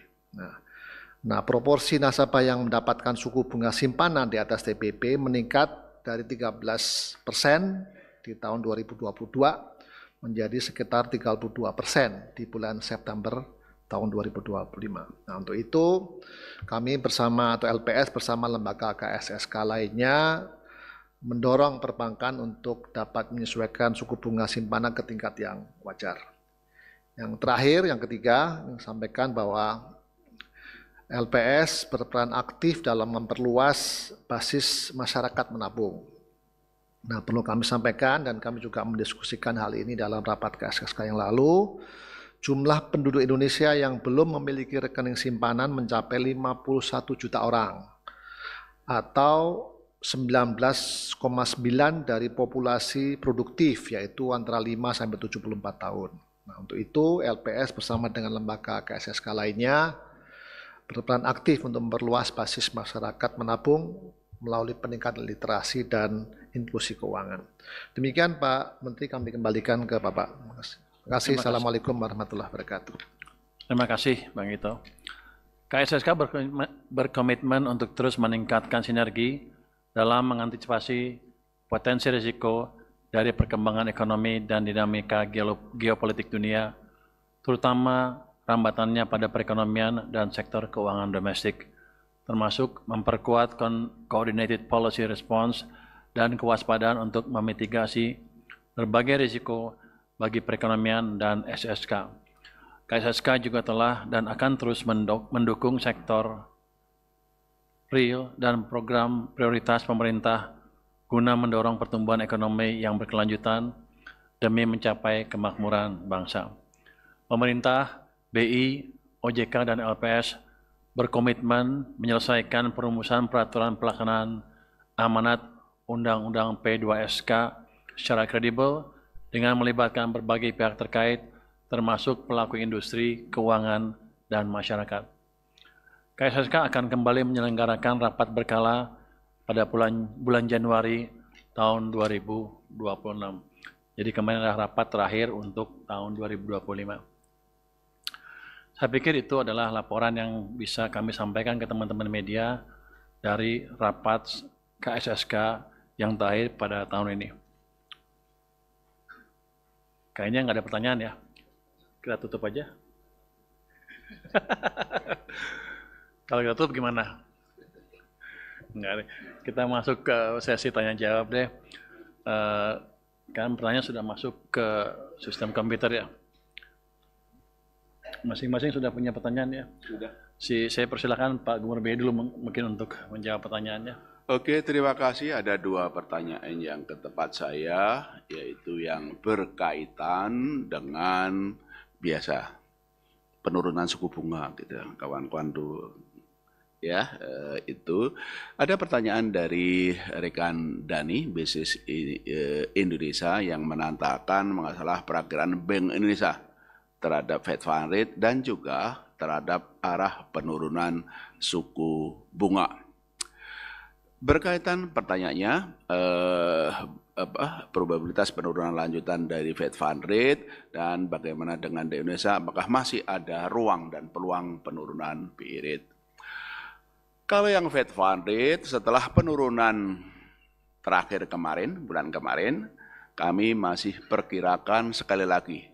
Nah, proporsi nasabah yang mendapatkan suku bunga simpanan di atas TBP meningkat dari 13% di tahun 2022 menjadi sekitar 32% di bulan September tahun 2025. Nah, untuk itu kami bersama atau LPS bersama lembaga KSSK lainnya mendorong perbankan untuk dapat menyesuaikan suku bunga simpanan ke tingkat yang wajar. Yang terakhir, yang ketiga, sampaikan bahwa LPS berperan aktif dalam memperluas basis masyarakat menabung. Nah, perlu kami sampaikan dan kami juga mendiskusikan hal ini dalam rapat KSSK yang lalu. Jumlah penduduk Indonesia yang belum memiliki rekening simpanan mencapai 51 juta orang atau 19,9 dari populasi produktif, yaitu antara 5 sampai 74 tahun. Nah, untuk itu LPS bersama dengan lembaga KSSK lainnya berperan aktif untuk memperluas basis masyarakat menabung melalui peningkatan literasi dan inklusi keuangan. Demikian Pak Menteri, kami kembalikan ke Bapak. Terima kasih. Assalamualaikum warahmatullahi wabarakatuh. Terima kasih Bang Ito. KSSK berkomitmen untuk terus meningkatkan sinergi dalam mengantisipasi potensi risiko dari perkembangan ekonomi dan dinamika geopolitik dunia, terutama rambatannya pada perekonomian dan sektor keuangan domestik, termasuk memperkuat coordinated policy response dan kewaspadaan untuk memitigasi berbagai risiko bagi perekonomian dan SSK. KSSK juga telah dan akan terus mendukung sektor real dan program prioritas pemerintah guna mendorong pertumbuhan ekonomi yang berkelanjutan demi mencapai kemakmuran bangsa. Pemerintah, BI, OJK, dan LPS berkomitmen menyelesaikan perumusan peraturan pelaksanaan amanat Undang-Undang P2SK secara kredibel dengan melibatkan berbagai pihak terkait, termasuk pelaku industri, keuangan, dan masyarakat. KSSK akan kembali menyelenggarakan rapat berkala pada bulan Januari tahun 2026. Jadi kemarin adalah rapat terakhir untuk tahun 2025. Saya pikir itu adalah laporan yang bisa kami sampaikan ke teman-teman media dari rapat KSSK yang terakhir pada tahun ini. Kayaknya nggak ada pertanyaan ya. Kita tutup aja. Kalau kita tutup gimana? Enggak, kita masuk ke sesi tanya jawab deh. Kan pertanyaan sudah masuk ke sistem komputer ya. Masing-masing sudah punya pertanyaan ya? Sudah. Saya persilakan Pak Gubernur BI dulu mungkin untuk menjawab pertanyaannya. Oke, terima kasih. Ada 2 pertanyaan yang ke tempat saya, yaitu yang berkaitan dengan biasa penurunan suku bunga gitu, kawan-kawan tuh ya. Itu ada pertanyaan dari rekan Dani Bisnis Indonesia yang menanyakan masalah perakiraan Bank Indonesia terhadap Fed Fund Rate dan juga terhadap arah penurunan suku bunga. Berkaitan pertanyaannya, probabilitas penurunan lanjutan dari Fed Fund Rate dan bagaimana dengan di Indonesia, apakah masih ada ruang dan peluang penurunan BI Rate. Kalau yang Fed Fund Rate setelah penurunan terakhir kemarin, bulan kemarin, kami masih perkirakan sekali lagi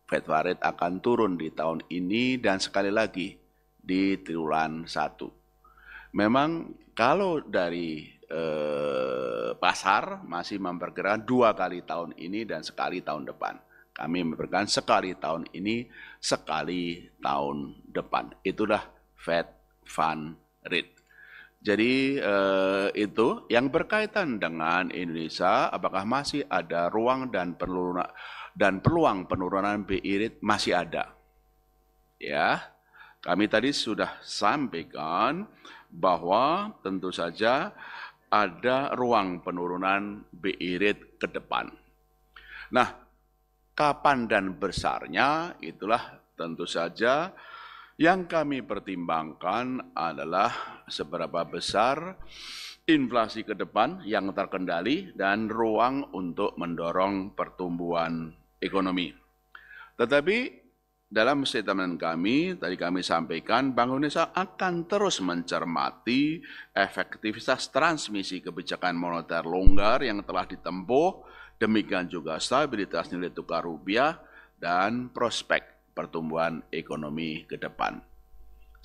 Fed Fund Rate akan turun di tahun ini dan sekali lagi di triwulan 1. Memang kalau dari pasar masih memperkirakan 2 kali tahun ini dan sekali tahun depan. Kami memperkirakan sekali tahun ini, sekali tahun depan. Itulah Fed Fund Rate. Jadi itu yang berkaitan dengan Indonesia, apakah masih ada ruang dan peluang penurunan BI Rate masih ada. Ya, kami tadi sudah sampaikan bahwa tentu saja ada ruang penurunan BI Rate ke depan. Nah, kapan dan besarnya itulah tentu saja yang kami pertimbangkan adalah seberapa besar inflasi ke depan yang terkendali dan ruang untuk mendorong pertumbuhan ekonomi. Tetapi dalam statement kami, tadi kami sampaikan, Bank Indonesia akan terus mencermati efektivitas transmisi kebijakan moneter longgar yang telah ditempuh, demikian juga stabilitas nilai tukar rupiah dan prospek pertumbuhan ekonomi ke depan.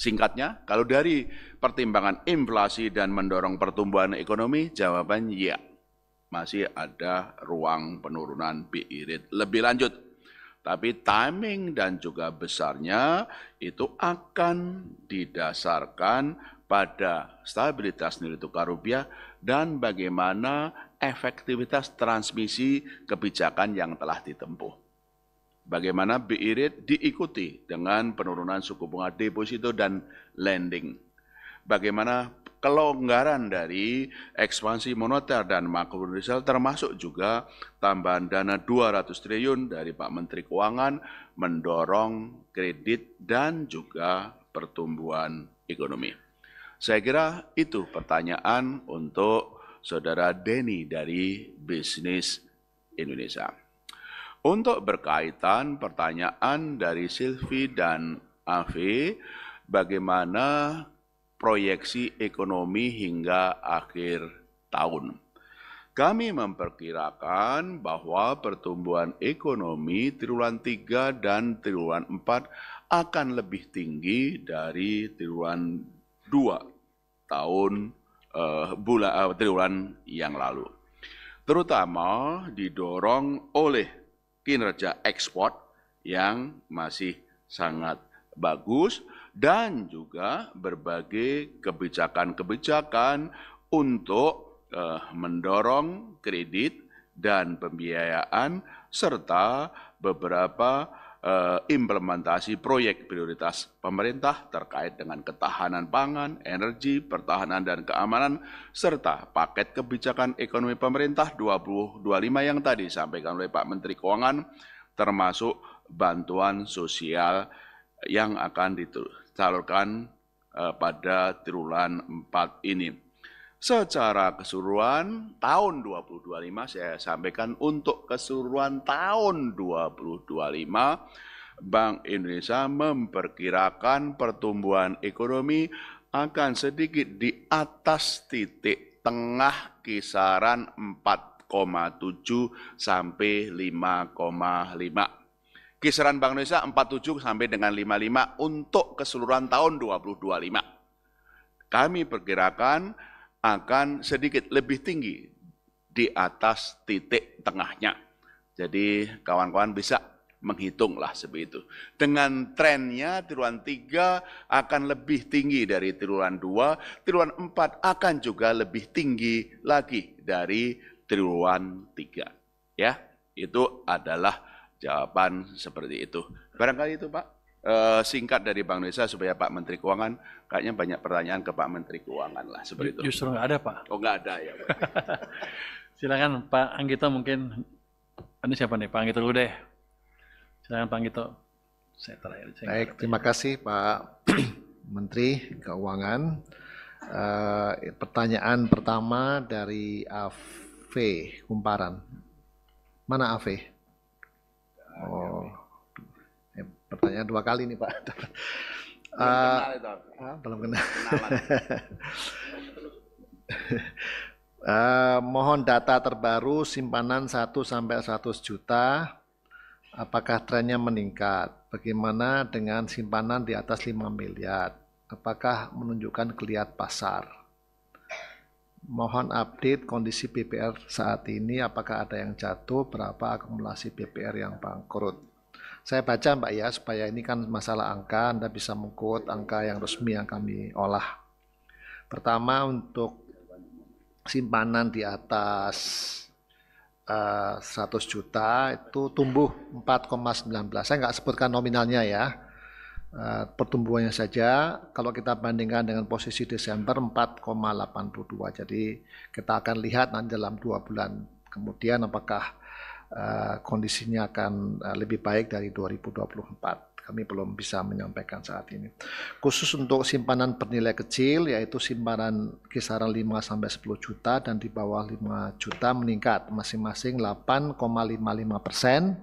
Singkatnya, kalau dari pertimbangan inflasi dan mendorong pertumbuhan ekonomi, jawabannya ya, masih ada ruang penurunan BI Rate lebih lanjut. Tapi timing dan juga besarnya itu akan didasarkan pada stabilitas nilai tukar rupiah dan bagaimana efektivitas transmisi kebijakan yang telah ditempuh. Bagaimana BI Rate diikuti dengan penurunan suku bunga deposito dan lending. Bagaimana kelonggaran dari ekspansi moneter dan makroprudensial termasuk juga tambahan dana 200 triliun dari Pak Menteri Keuangan mendorong kredit dan juga pertumbuhan ekonomi. Saya kira itu pertanyaan untuk Saudara Denny dari Bisnis Indonesia. Untuk berkaitan pertanyaan dari Silvi dan Avi bagaimana proyeksi ekonomi hingga akhir tahun. Kami memperkirakan bahwa pertumbuhan ekonomi triwulan 3 dan triwulan 4 akan lebih tinggi dari triwulan 2 triwulan yang lalu. Terutama didorong oleh kinerja ekspor yang masih sangat bagus dan juga berbagai kebijakan-kebijakan untuk mendorong kredit dan pembiayaan serta beberapa implementasi proyek prioritas pemerintah terkait dengan ketahanan pangan, energi, pertahanan dan keamanan serta paket kebijakan ekonomi pemerintah 2025 yang tadi disampaikan oleh Pak Menteri Keuangan, termasuk bantuan sosial yang akan disalurkan pada triwulan 4 ini. Secara keseluruhan tahun 2025 saya sampaikan untuk keseluruhan tahun 2025 Bank Indonesia memperkirakan pertumbuhan ekonomi akan sedikit di atas titik tengah kisaran 4,7 sampai 5,5. Kisaran Bank Indonesia 47 sampai dengan 55 untuk keseluruhan tahun 2025. Kami perkirakan akan sedikit lebih tinggi di atas titik tengahnya. Jadi kawan-kawan bisa menghitunglah seperti itu. Dengan trennya triwulan 3 akan lebih tinggi dari triwulan 2, triwulan 4 akan juga lebih tinggi lagi dari triwulan 3. Ya, itu adalah jawaban seperti itu. Barangkali itu Pak. Singkat dari Bank Indonesia supaya Pak Menteri Keuangan, kayaknya banyak pertanyaan ke Pak Menteri Keuangan lah seperti itu. Justru nggak ada Pak. Oh nggak ada ya Pak. Silakan Pak Anggito mungkin. Ini siapa nih? Pak Anggito dulu deh. Silakan Pak Anggito. Saya terakhir. Baik, terima kasih Pak Menteri Keuangan. Pertanyaan pertama dari AV Kumparan. Mana AV? Oh. Pertanyaan 2 kali nih Pak. Belum kenal. Mohon data terbaru simpanan 1 sampai 100 juta. Apakah trennya meningkat? Bagaimana dengan simpanan di atas 5 miliar? Apakah menunjukkan geliat pasar? Mohon update kondisi BPR saat ini. Apakah ada yang jatuh? Berapa akumulasi BPR yang bangkrut? Saya baca Mbak ya, supaya ini kan masalah angka, Anda bisa mengkut angka yang resmi yang kami olah. Pertama, untuk simpanan di atas 100 juta itu tumbuh 4,19. Saya nggak sebutkan nominalnya ya, pertumbuhannya saja. Kalau kita bandingkan dengan posisi Desember 4,82. Jadi kita akan lihat nanti dalam 2 bulan kemudian apakah kondisinya akan lebih baik dari 2024. Kami belum bisa menyampaikan saat ini. Khusus untuk simpanan bernilai kecil, yaitu simpanan kisaran 5 sampai 10 juta dan di bawah 5 juta meningkat masing-masing 8,55%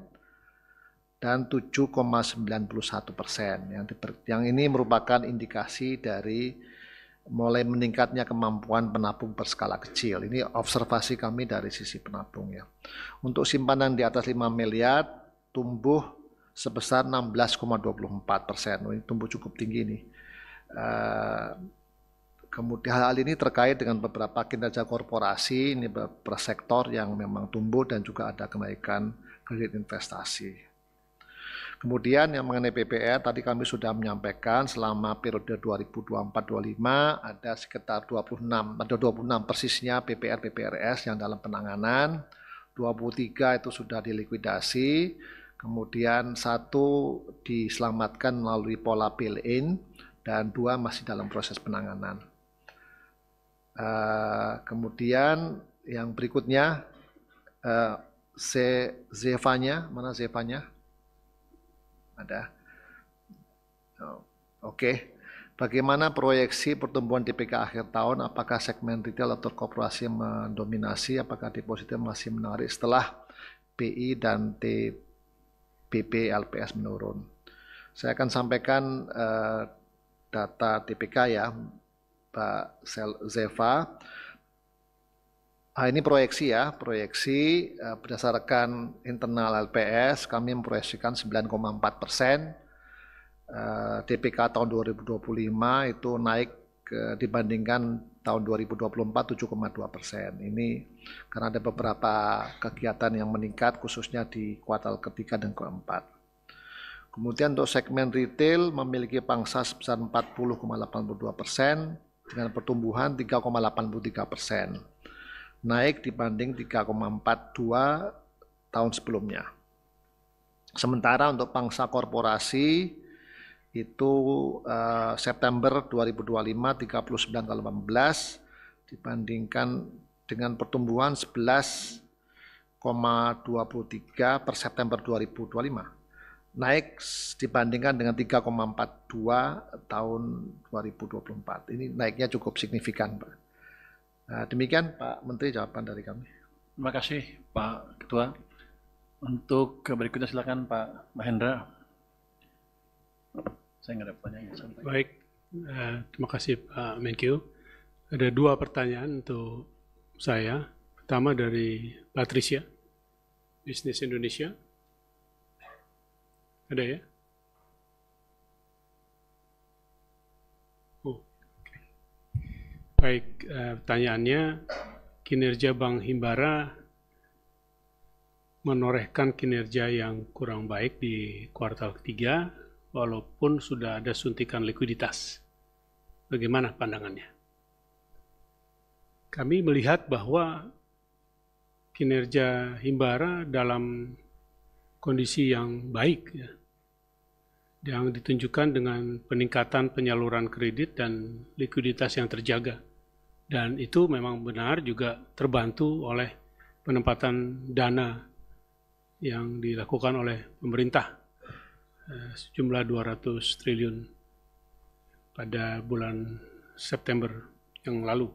dan 7,91%. Yang ini merupakan indikasi dari mulai meningkatnya kemampuan penabung berskala kecil. Ini observasi kami dari sisi penabung ya. Untuk simpanan di atas 5 miliar tumbuh sebesar 16,24%. Ini tumbuh cukup tinggi nih. Kemudian hal ini terkait dengan beberapa kinerja korporasi, ini beberapa sektor yang memang tumbuh dan juga ada kenaikan kredit investasi. Kemudian yang mengenai PPR, tadi kami sudah menyampaikan selama periode 2024-25 ada sekitar 26 persisnya PPR-PPRS yang dalam penanganan, 23 itu sudah dilikuidasi, kemudian 1 diselamatkan melalui pola bail-in, dan 2 masih dalam proses penanganan. Kemudian yang berikutnya, Zevanya, mana Zevanya? Ada. Oke. Bagaimana proyeksi pertumbuhan DPK akhir tahun? Apakah segmen retail atau korporasi mendominasi? Apakah deposito masih menarik setelah BI dan TBP LPS menurun? Saya akan sampaikan data DPK ya, Pak Zeva. Ini proyeksi ya, proyeksi berdasarkan internal LPS kami memproyeksikan 9,4%. DPK tahun 2025 itu naik dibandingkan tahun 2024 7,2%. Ini karena ada beberapa kegiatan yang meningkat khususnya di kuartal ketiga dan keempat. Kemudian untuk segmen retail memiliki pangsa sebesar 40,82% dengan pertumbuhan 3,83%, naik dibanding 3,42 tahun sebelumnya. Sementara untuk pangsa korporasi itu September 2025 39,18 dibandingkan dengan pertumbuhan 11,23 per September 2025. Naik dibandingkan dengan 3,42 tahun 2024. Ini naiknya cukup signifikan, Pak. Demikian Pak Menteri jawaban dari kami. Terima kasih Pak Ketua. Untuk berikutnya silakan Pak Mahendra. Saya nggak ada pertanyaan. Baik, terima kasih Pak Menkyu. Ada dua pertanyaan untuk saya. Pertama dari Patricia, Bisnis Indonesia. Ada ya? Oh, okay. Baik, pertanyaannya, kinerja Bank Himbara menorehkan kinerja yang kurang baik di kuartal ketiga, walaupun sudah ada suntikan likuiditas. Bagaimana pandangannya? Kami melihat bahwa kinerja Himbara dalam kondisi yang baik, ya, yang ditunjukkan dengan peningkatan penyaluran kredit dan likuiditas yang terjaga. Dan itu memang benar juga terbantu oleh penempatan dana yang dilakukan oleh pemerintah sejumlah 200 triliun pada bulan September yang lalu.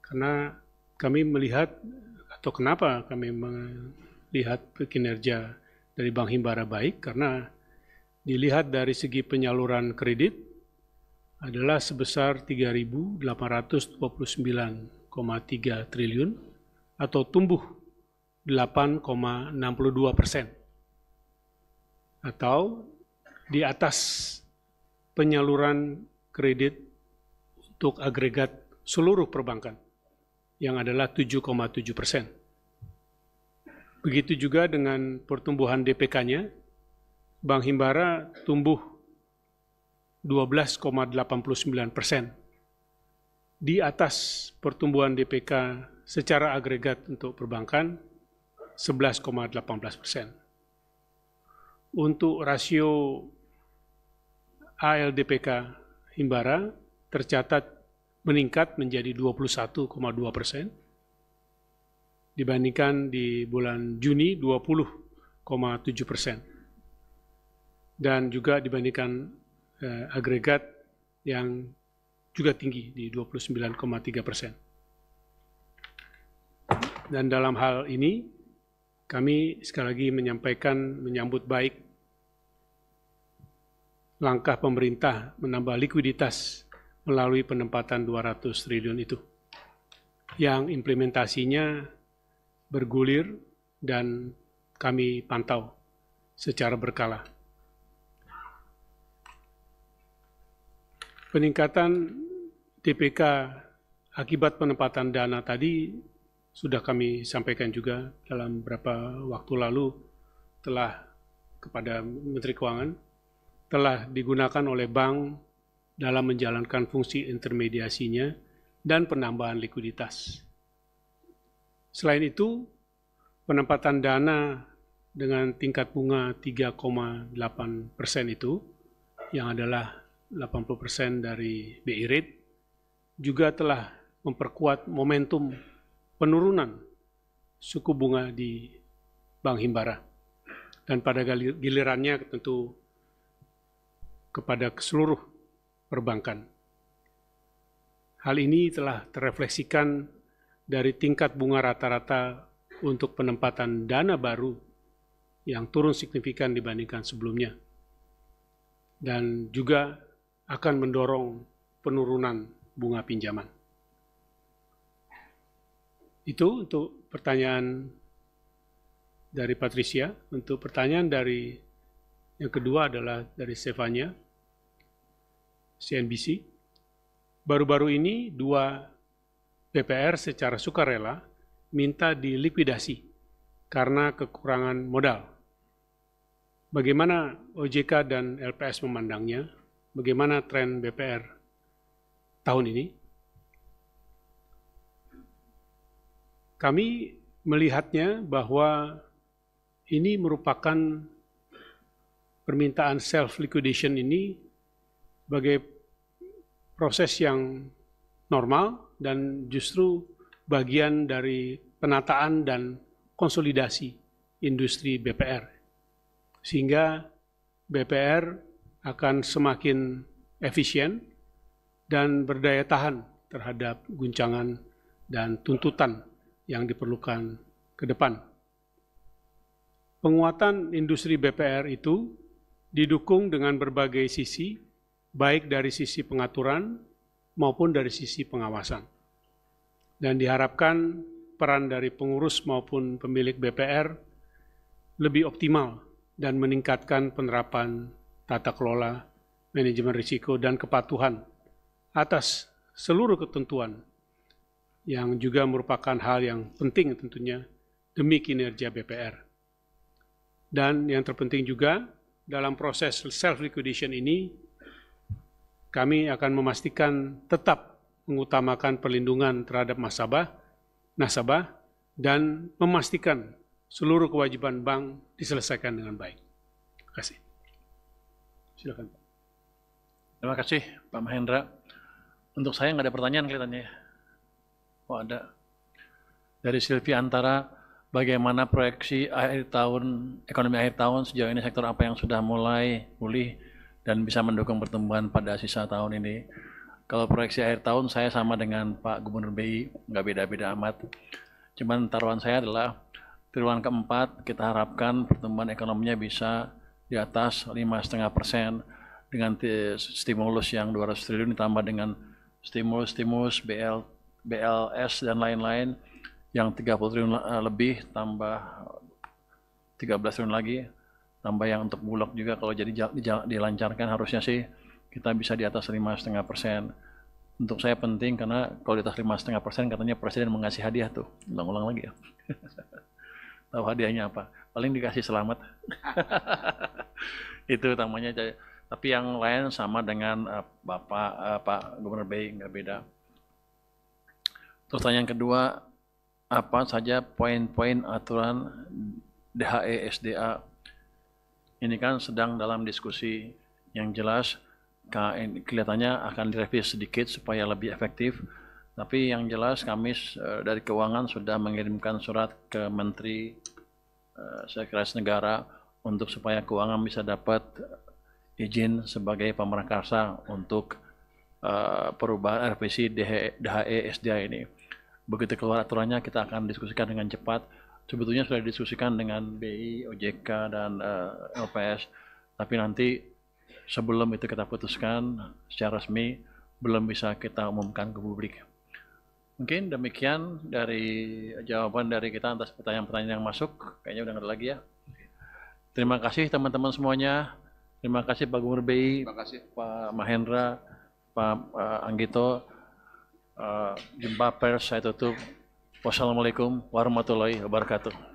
Karena kami melihat, atau kenapa kami melihat kinerja dari Bank Himbara baik, karena dilihat dari segi penyaluran kredit adalah sebesar 3.829,3 triliun atau tumbuh 8,62%. Atau di atas penyaluran kredit untuk agregat seluruh perbankan yang adalah 7,7%. Begitu juga dengan pertumbuhan DPK-nya, Bank Himbara tumbuh 12,89%. Di atas pertumbuhan DPK secara agregat untuk perbankan 11,18%. Untuk rasio ALDPK Himbara tercatat meningkat menjadi 21,2%, dibandingkan di bulan Juni 20,7%. Dan juga dibandingkan agregat yang juga tinggi di 29,3%. Dan dalam hal ini kami sekali lagi menyambut baik langkah pemerintah menambah likuiditas melalui penempatan 200 triliun itu, yang implementasinya bergulir dan kami pantau secara berkala. Peningkatan DPK akibat penempatan dana tadi sudah kami sampaikan juga dalam beberapa waktu lalu telah kepada Menteri Keuangan, telah digunakan oleh bank dalam menjalankan fungsi intermediasinya dan penambahan likuiditas. Selain itu, penempatan dana dengan tingkat bunga 3,8% itu, yang adalah 80% dari BI rate, juga telah memperkuat momentum penurunan suku bunga di Bank Himbara. Dan pada gilirannya tentu kepada seluruh perbankan. Hal ini telah terefleksikan dari tingkat bunga rata-rata untuk penempatan dana baru yang turun signifikan dibandingkan sebelumnya. Dan juga akan mendorong penurunan bunga pinjaman. Itu untuk pertanyaan dari Patricia. Untuk pertanyaan dari yang kedua adalah dari Stefania, CNBC. Baru-baru ini dua BPR secara sukarela minta dilikuidasi karena kekurangan modal. Bagaimana OJK dan LPS memandangnya? Bagaimana tren BPR tahun ini? Kami melihatnya bahwa ini merupakan permintaan self-liquidation ini sebagai proses yang normal dan justru bagian dari penataan dan konsolidasi industri BPR. Sehingga BPR akan semakin efisien dan berdaya tahan terhadap guncangan dan tuntutan yang diperlukan ke depan. Penguatan industri BPR itu didukung dengan berbagai sisi, baik dari sisi pengaturan maupun dari sisi pengawasan. Dan diharapkan peran dari pengurus maupun pemilik BPR lebih optimal dan meningkatkan penerapan tata kelola, manajemen risiko, dan kepatuhan atas seluruh ketentuan yang juga merupakan hal yang penting tentunya demi kinerja BPR. Dan yang terpenting juga dalam proses self-liquidation ini, kami akan memastikan tetap mengutamakan perlindungan terhadap nasabah, dan memastikan seluruh kewajiban bank diselesaikan dengan baik. Terima kasih. Silakan. Terima kasih Pak Mahendra. Untuk saya nggak ada pertanyaan kelihatannya. Oh ada. Dari Silvi Antara, bagaimana proyeksi akhir tahun, ekonomi akhir tahun sejauh ini, sektor apa yang sudah mulai pulih dan bisa mendukung pertumbuhan pada sisa tahun ini? Kalau proyeksi akhir tahun saya sama dengan Pak Gubernur BI, nggak beda-beda amat. Cuman taruhan saya adalah triwulan keempat kita harapkan pertumbuhan ekonominya bisa di atas 5,5% dengan stimulus yang 200 triliun ditambah dengan stimulus BLS dan lain-lain yang 30 triliun lebih, tambah 13 triliun lagi, tambah yang untuk Bulog juga kalau jadi dilancarkan harusnya sih kita bisa di atas 5,5%. Untuk saya penting karena kalau di atas 5,5% katanya Presiden mengasih hadiah tuh, ulang-ulang lagi ya. Tahu hadiahnya apa? Paling dikasih selamat. Itu utamanya. Tapi yang lain sama dengan Pak Gubernur BI, nggak beda. Terus pertanyaan kedua, apa saja poin-poin aturan DHE SDA? Ini kan sedang dalam diskusi. Yang jelas kelihatannya akan direvisi sedikit supaya lebih efektif. Tapi yang jelas kami dari Keuangan sudah mengirimkan surat ke Menteri Sekretaris Negara untuk supaya Keuangan bisa dapat izin sebagai pemrakarsa untuk perubahan revisi DHE SDA ini. Begitu keluar aturannya kita akan diskusikan dengan cepat. Sebetulnya sudah didiskusikan dengan BI, OJK, dan LPS. Tapi nanti sebelum itu kita putuskan secara resmi, belum bisa kita umumkan ke publik. Mungkin demikian dari jawaban dari kita atas pertanyaan-pertanyaan yang masuk. Kayaknya udah nggak ada lagi ya. Terima kasih teman-teman semuanya. Terima kasih Pak Gubernur BI, Terima kasih. Pak Mahendra, Pak Anggito. Jumpa pers saya tutup. Wassalamualaikum warahmatullahi wabarakatuh.